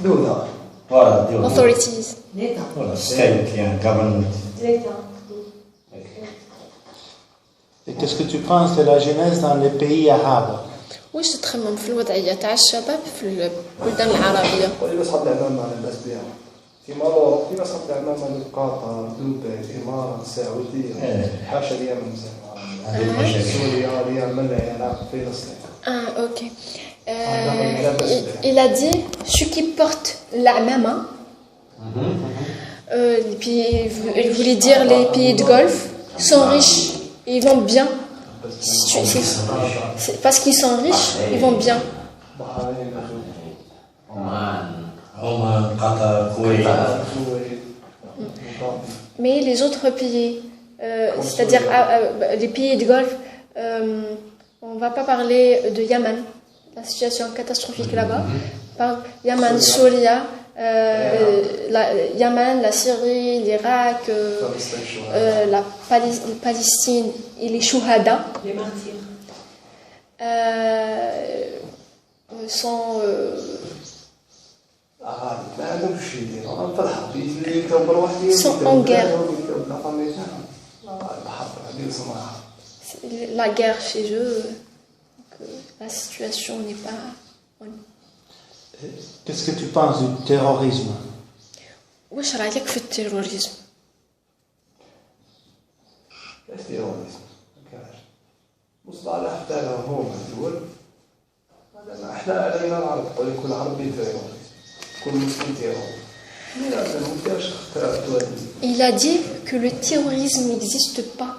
دولة. Authorities. L'État. State, yeah, government. L'État. Et qu'est-ce que tu penses de la jeunesse dans les pays arabes? واش تخمم في الوضعية تاع الشباب في البلدان العربية؟ وإلا صحاب العمام ما لباس بها في ماروك إلا صحاب العمام من قطر دبي الإمارات السعودية حاشا اليمن سوريا اليمن العراق فلسطين. Ok. Il a dit ceux qui portent l'amama, puis il voulait dire les pays de Golfe sont riches, ils vont bien. Parce qu'ils sont riches, ils vont bien. Oman, Qatar, Kuwait. Mais les autres pays, c'est-à-dire les pays du Golfe, on ne va pas parler de Yémen, la situation catastrophique là-bas. Yémen, Syrie, Yémen, la Syrie, l'Irak, la Palestine et les Shuhada. Les martyrs. Sont en guerre. C'est la guerre chez eux, que la situation n'est pas bonne. Qu'est-ce que tu penses du terrorisme? واش رايك في التيروريزم؟ التيروريزم مصطلح حتى هو مدول. احنا علينا العرب يقول لك كل عربي تيروريزم كل مسلم تيروريزم. Il a dit que le terrorisme n'existe pas.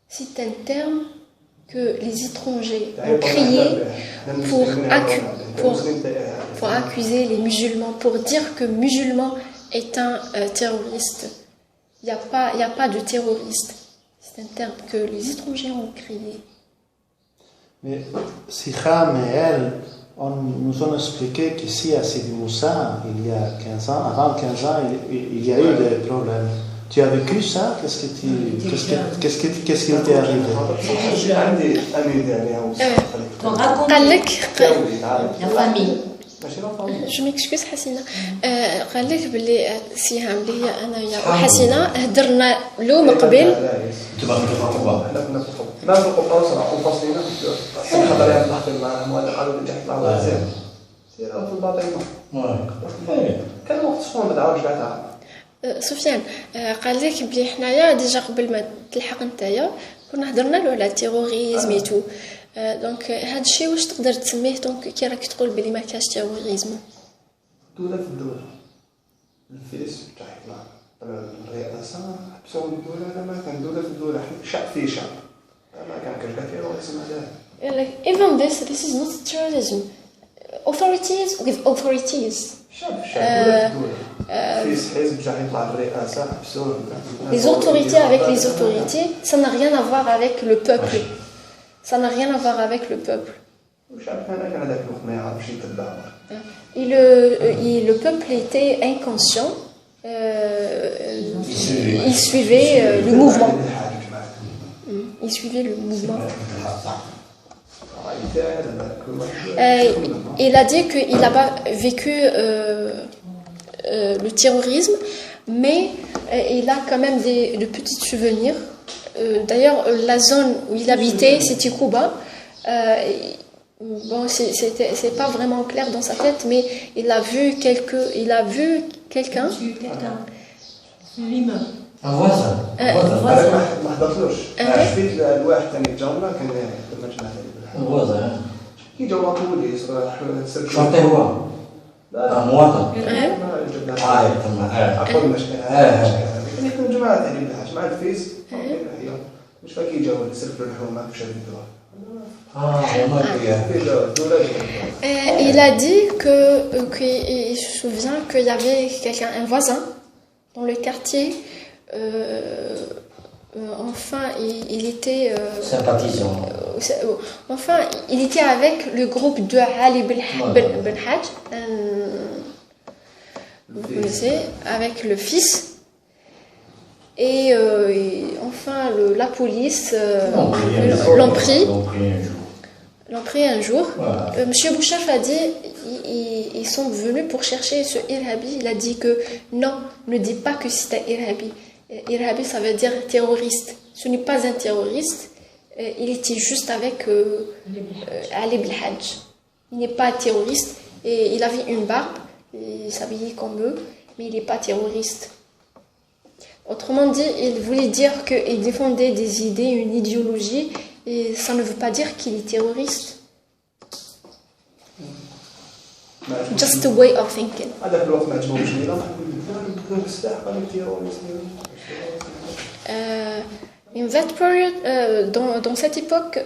C'est un terme que les étrangers ont créé pour accuser les musulmans, pour dire que musulman est un terroriste. Il n'y a pas de terroriste. C'est un terme que les étrangers ont créé. Mais Sikham et elle nous ont expliqué qu'ici à Sidi Moussa, il y a 15 ans, avant 15 ans, il y a eu des problèmes. Tu as vécu ça? Qu'est-ce qui t'est arrivé? قال لك La famille. جو ميكسكوز حسينه قال لك باللي سيهام اللي هي انايا وحسينه هدرنا له من قبل. تبغى تفرقوا احنا كنا ما في القبطان وفاصلين حضر يعني تحضر معنا ولا قالوا لي تحت على زين سير في الباطنه كان وقت شكون ما تعاودش بعدها. سفيان قال لك بلي حنايا ديجا قبل ما تلحق نتايا كنا هضرنا له على التيروريزم ايتو دونك هذا الشيء واش تقدر تسميه دونك كي راك تقول بلي ما كاش تيروريزم؟ دولة في الدولة الفيس تاع الرئاسة حبسوا الدولة ما كان دولة في الدولة شعب في شعب ما كان كاش تيروريزم هذا. Even this is not terrorism. Authorities with authorities. شعب دولة في الدولة. فيس حزب جا يطلع الرئاسة حبسوا. Les autorités avec les autorités, ça n'a rien à voir avec le peuple. Ça n'a rien à voir avec le peuple. Et le peuple était inconscient. Il suivait le mouvement. Il suivait le mouvement. Il a dit qu'il n'a pas vécu le terrorisme, mais il a quand même de petits souvenirs. D'ailleurs, la zone où il habitait, c'était Cuba. Bon, c'est pas vraiment clair dans sa tête, mais il a vu quelqu'un. L'imam. Un voisin. Un voisin. Chantez moi. Un moine. مش فاكر يجاوب يسلفوا الحكومه في شركه Il a dit qu'il se souvient qu'il y avait quelqu'un, un voisin dans le quartier. Enfin, il était sympathisant. Enfin, il était avec le groupe de Ali Ben Hajj, vous connaissez, avec le fils. Et enfin, la police l'ont pris un jour. Voilà. Monsieur Bouchaf a dit ils sont venus pour chercher ce Irhabi. Il a dit que non, ne dis pas que c'est un Irhabi. Irhabi, ça veut dire terroriste. Ce n'est pas un terroriste. Il était juste avec Ali Belhadj. Il n'est pas terroriste. Et il avait une barbe. Il s'habillait comme eux. Mais il n'est pas terroriste. Autrement dit, il voulait dire qu'il défendait des idées, une idéologie, et ça ne veut pas dire qu'il est terroriste. Just a way of thinking. In that period, dans cette époque,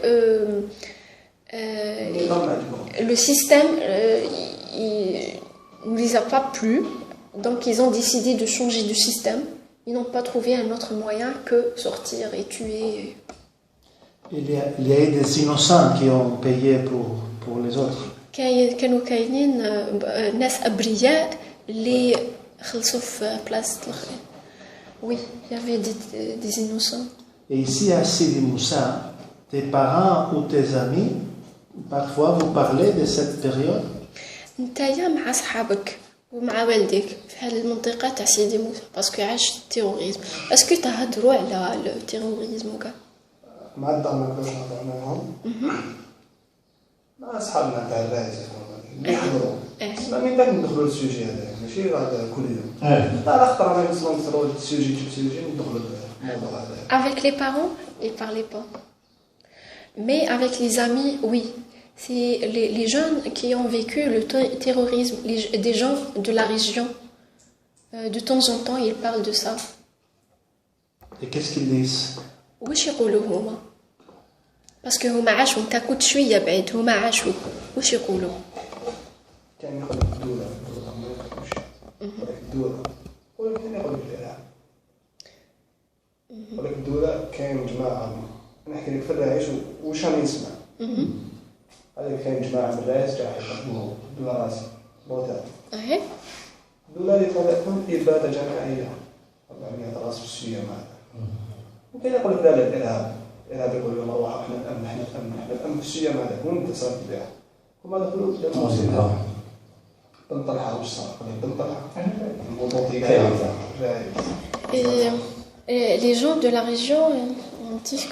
le système ne les a pas plu, donc ils ont décidé de changer de système. Ils n'ont pas trouvé un autre moyen que sortir et tuer. Il y a eu des innocents qui ont payé pour les autres. كانوا كاينين ناس أبرياء اللي خلصوا في بلاصة الآخرين. Oui, il y avait des innocents. Et ici à Sidi Moussa, tes parents ou tes amis, parfois vous parlez de cette période. نتايا مع صحابك ومع والديك في هذه المنطقة تاع سيدي موسى باسكو عاش التيروريزم. اسكو تهضروا على التيروريزم وكاع؟ مع الدار ما كناش نهضر معاهم. مع صحابنا تاع الرايز نحضروا. ما من بعد ندخلوا للسوجي هذا ماشي غير كل يوم. لا خطر انا نوصلوا نصروا للسوجي ندخلوا للموضوع هذا. Avec les parents, ils ne parlaient pas. Mais avec les amis, oui. C'est les jeunes qui ont vécu le terrorisme, des gens de la région. De temps en temps, ils parlent de ça. Et qu'est-ce qu'ils disent? واش يقولوا هما؟ باسكو هما عاشوا نتا كنت شويه بعيد هما عاشوا واش يقولوا؟ كان يقول لك الدولة ما يقولش الدولة ولكن يقول لك الإرهاب يقول لك الدولة كاين جماعة نحكي لك في الرئيس واش راني نسمع هذا كاين جماعة من الرئيس جا يقدموا الدولة راسي بوتات الدولة اللي طلعتهم إبادة جماعية 400 راس في السوية معنا وكاين يقول لك لا الإرهاب يقول لهم روح احنا الأمن في السوية معنا وين تصرف بها هما دخلوا للموسيقى بن طلحة واش صار بن طلحة Et les gens de la région ont dit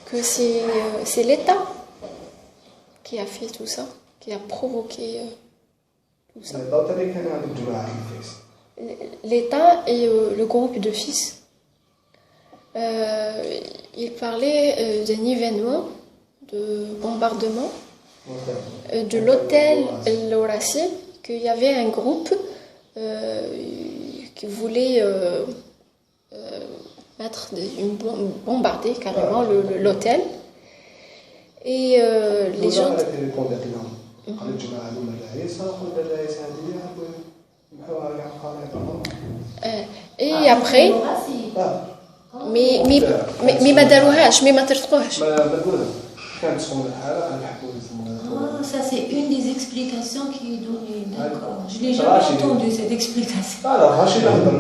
que c'est l'État qui a fait tout ça, qui a provoqué tout ça. L'État et le groupe de fils, ils parlaient d'un événement de bombardement de l'hôtel L'Orassi, qu'il y avait un groupe qui voulait bombarder carrément l'hôtel. Et les gens... Et après... Mais ما داروهاش ما ترتقوهاش. Ça, c'est une des explications qui est donnée. D'accord. Je n'ai jamais entendu cette explication.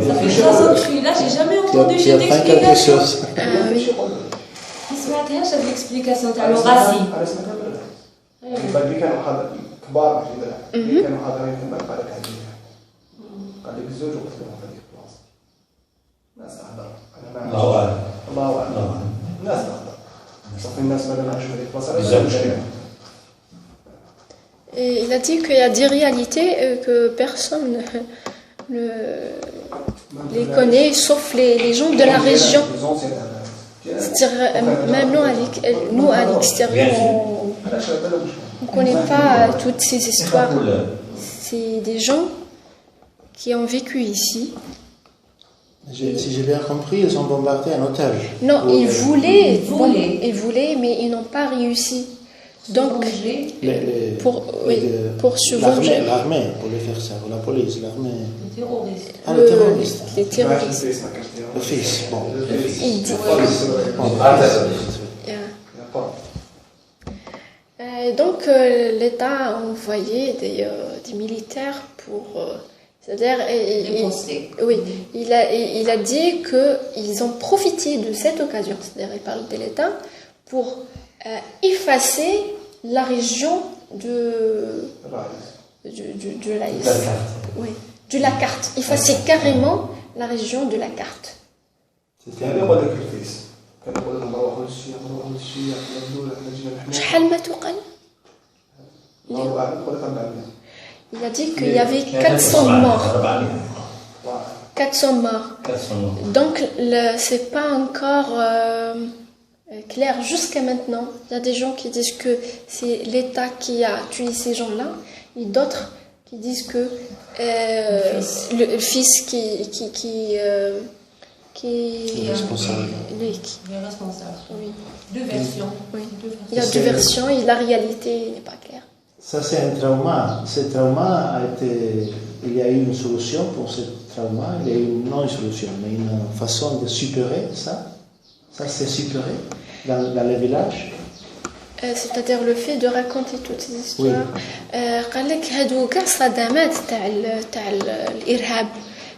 Ça fait 3 ans que je suis là, je n'ai jamais entendu cette explication. Je ne سمعتهاش هذه l'explication تاع الغازي. كانوا كبار كانوا حاضرين تما قال لك هذه قال لك الزوج وقتلهم في هذيك البلاصه الناس تهضر انا ما الله اعلم الناس تهضر صافي الناس ما عاشوا هذيك البلاصه. Et il a dit qu'il y a des réalités que personne ne les connaît, sauf les gens de la région. C'est-à-dire, même nous, à l'extérieur, on ne connaît pas toutes ces histoires. C'est des gens qui ont vécu ici. Si j'ai bien compris, ils ont bombardé un hôtel. Non, ils voulaient, mais ils n'ont pas réussi. Donc, pour se venger. L'armée, pour les faire ça, ou la police, l'armée. Les terroristes. Ah, les terroristes. Les terroristes. Le fils, bon. Il dit. Donc, l'État a envoyé des militaires pour... c'est-à-dire, oui, il a dit qu'ils ont profité de cette occasion, c'est-à-dire, il parle de l'État, pour effacer la région de la carte. Effacer carrément la région de la carte. شحال ماتوا قال؟ Il a dit qu'il y avait 400 morts. 400 morts. Donc, c'est pas encore clair jusqu'à maintenant. Il y a des gens qui disent que c'est l'État qui a tué ces gens-là, et d'autres qui disent que le fils qui est responsable. Oui, qui est responsable. Oui. Deux versions. Oui. Il y a deux versions et la réalité n'est pas claire. Ça, c'est un trauma. Ce trauma a été. Il y a eu une solution pour ce trauma, il y a eu non une solution, mais une façon de supérer ça. Ça, c'est supéré dans les villages. C'est-à-dire le fait de raconter toutes ces histoires. قال لك هادو كاع صدمات تاع الارهاب.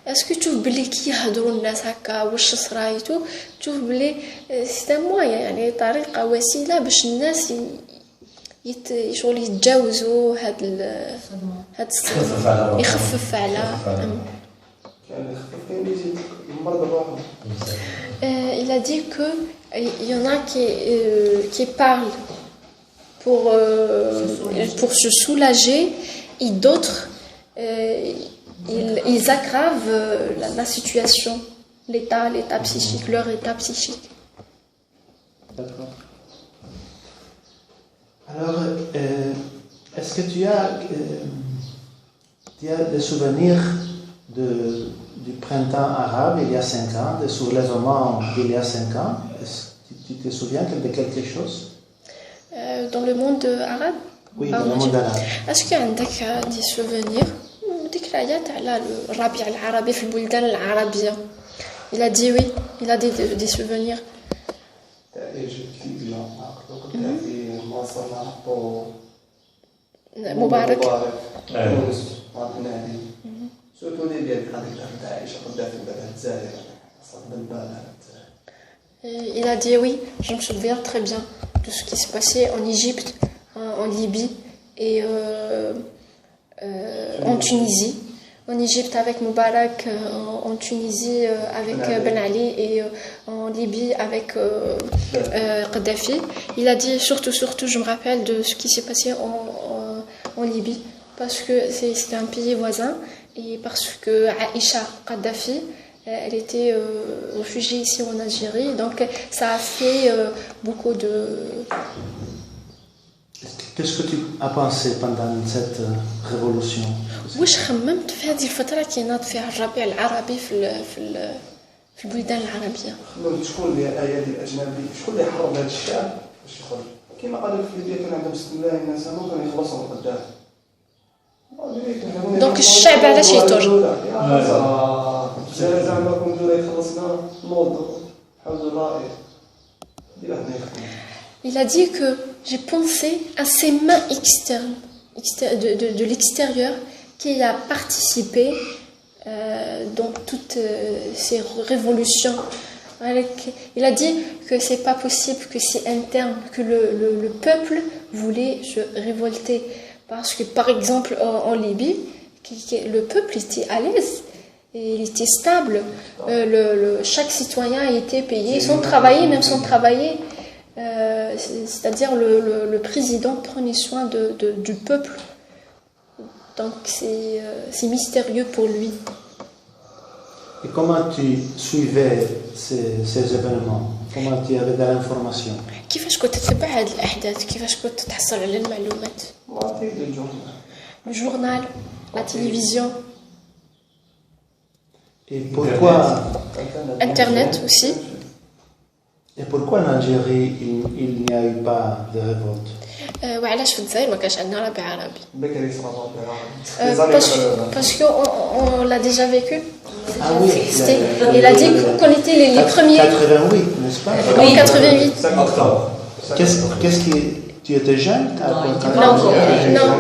اسكو تشوف بلي كي يهضروا الناس هكا واش صرايتو تشوف بلي سي مويا يعني طريقه وسيله باش الناس شغل يتجاوزوا هاد الصدمه يخفف على il a dit que il y en a qui parlent pour se soulager et d'autres ils aggravent la situation, l'état psychique, leur état psychique. D'accord. Alors, est-ce que tu as des souvenirs du printemps arabe il y a 5 ans, des soulèvements il y a 5 ans? Est-ce que tu te souviens de quelque chose? Dans le monde arabe? Oui, dans le monde arabe. Est-ce qu'il y a des souvenirs? ذكريات على الربيع العربي في البلدان العربية. Il a dit oui, il a des souvenirs. مبارك. Il a dit oui, je me souviens très bien de ce qui se passait en Égypte, en Libye et en Tunisie. En Égypte avec Moubarak, en Tunisie avec Ben Ali et en Libye avec Kadhafi. Il a dit surtout, je me rappelle de ce qui s'est passé en Libye parce que c'était un pays voisin et parce que Aïcha Kadhafi, elle était réfugiée ici en Algérie, donc ça a fait beaucoup de... Qu'est-ce que tu as pensé pendant cette révolution? واش خممت في هذه الفترة كي ناض فيها الربيع العربي في البلدان العربية؟ خممت شكون اللي ايادي الاجنبي، شكون اللي حرض هذا الشعب باش يخرج؟ كما قال لك في ليبيا كان عندهم 6 ملايين ناس كانوا يخلصوا من القدام. دونك الشعب علاش يثور؟ زعما كون جوله يخلصنا نوضوا حوزوا الراي ديال واحد ما يخدم. Il a dit que j'ai pensé à ces mains externes, de l'extérieur, qui a participé dans toutes ces révolutions. Il a dit que c'est pas possible, que c'est interne, que le peuple voulait se révolter. Parce que par exemple en Libye, le peuple était à l'aise. Et il était stable. Chaque citoyen était payé sans travailler, même sans travailler. C'est-à-dire le président prenait soin du peuple. Donc c'est mystérieux pour lui. Et comment tu suivais ces événements? Comment tu avais de l'information? كيفاش كنت تتبع هذه الأحداث؟ كيفاش كنت تحصل على المعلومات؟ Le journal, la télévision. Et pourquoi? Internet aussi. Et pourquoi en Algérie il n'y a eu pas de révolte? وعلاش في الجزائر ما كانش عندنا ربيع عربي؟ بكري صرا ربيع عربي. Parce qu'on l'a déjà vécu. Ah oui. Il a dit qu'on était les premiers. 88, n'est-ce pas? Oui, 88. 5 octobre. Qu'est-ce qui... Tu étais jeune? Non,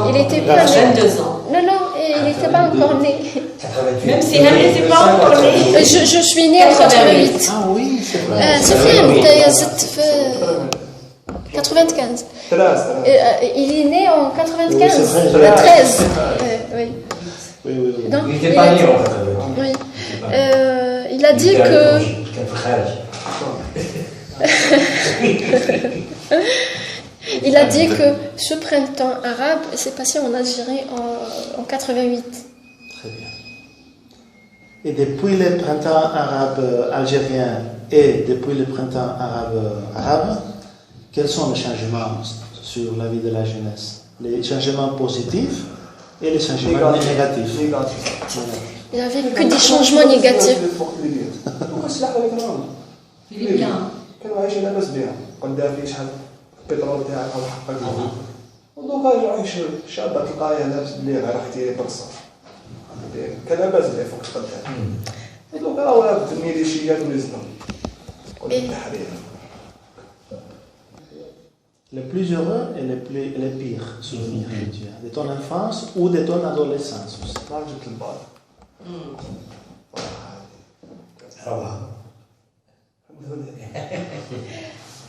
il était pas né. 22 ans. Non, il n'était pas encore né. 88. Même si elle n'était pas encore née. Je suis née en 88. Ah oui, c'est vrai. Sofiane, t'as زدت في 95. Il est né en 95. Oui, 13. Oui. Oui. Donc, Il n'était pas né en fait. Oui. Il a dit que... Il a dit que ce printemps arabe s'est passé en Algérie en 88. Très bien. Et depuis le printemps arabe algérien et depuis le printemps arabe, quels sont les changements sur la vie de la jeunesse? Les changements positifs et les changements négatifs. Il n'y avait que des changements négatifs. كانوا عايشين لاباس بها قدافي شحال البترول تاعها وحقق ودوكا يعيش شابة تلقاها لابس بلي غير اختي برصة كان لاباس بلي فوق القدام ودوكا راه ولاد الميليشيات ونزلوا والتحرير. Le plus heureux et les pires souvenirs que tu as de ton enfance ou de ton adolescence aussi. نهار جبت البار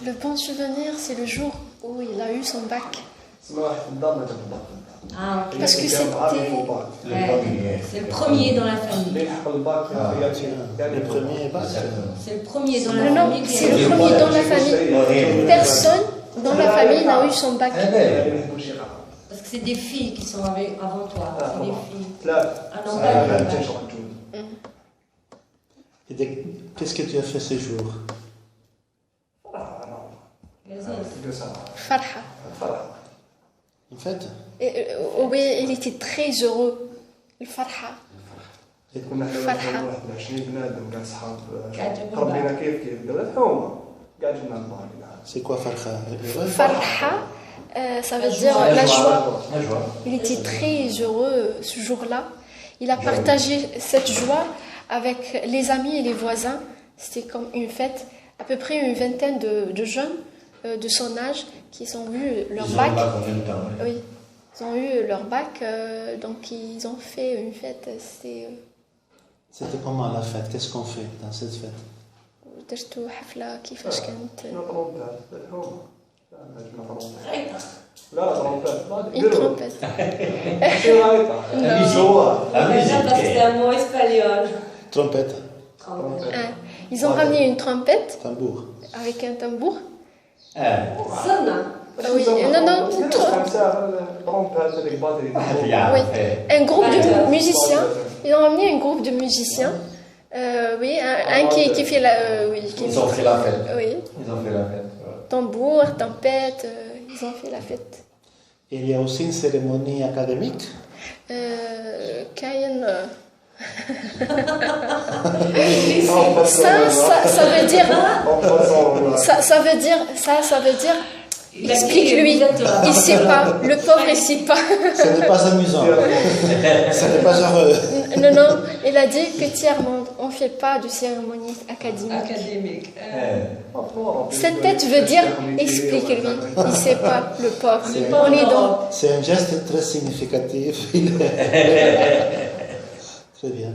Le bon souvenir, c'est le jour où il a eu son bac. تسمى واحد في الدار ما جاب البار. Parce que c'est le premier dans la famille. اللي يحق الباك Le premier bac. C'est le premier dans la Non, famille. c'est le premier dans la famille. Personne dans la famille n'a eu son bac. Parce que c'est des filles qui sont avant toi. C'est des filles. ثلاث Un an bac. Et qu'est-ce que tu as fait ce jour? Les autres. Farha. En fait, Oui, il était très heureux. Le Farha. كنا حنا واحد 20 بنادم كاع صحاب تربينا كيف دابا حومه كاع جبنا البار. c'est quoi Farha? Farha, ça veut dire la joie. Il était très heureux ce jour-là. Il a partagé cette joie avec les amis et les voisins. C'était comme une fête. À peu près une vingtaine de jeunes de son âge qui ont eu leur bac. Oui, ils ont eu leur bac, donc ils ont fait une fête. C'était comment la fête? Qu'est-ce qu'on fait dans cette fête? درتو حفلة كيفاش كانت؟ لا ترومبات Une trompette. ماشي غايطه زوار Parce que c'est un mot espagnol. Trompette, Ils ont ramené une trompette tambour. avec un tambour. Sonna. Oui, non, ترومبات هذيك باتري oui. Un groupe de musiciens. Ils ont ramené un groupe de musiciens. Oui, un qui fait la. Oui, Ils ont fait la fête. Oui, Ils ont fait la fête. tambour, tempête, ils ont fait la fête. Il y a aussi une cérémonie académique. Kayen. Ça veut dire. Ça veut dire. Explique-lui. Il sait pas. Le pauvre, il sait pas. Ce n'est pas amusant. Ce n'est pas heureux. Non, il a dit que tiers-monde, on ne fait pas de cérémonie académique. Cette tête veut dire explique-lui. Il ne sait pas, le pauvre. On est dans. C'est un geste très significatif. Très bien.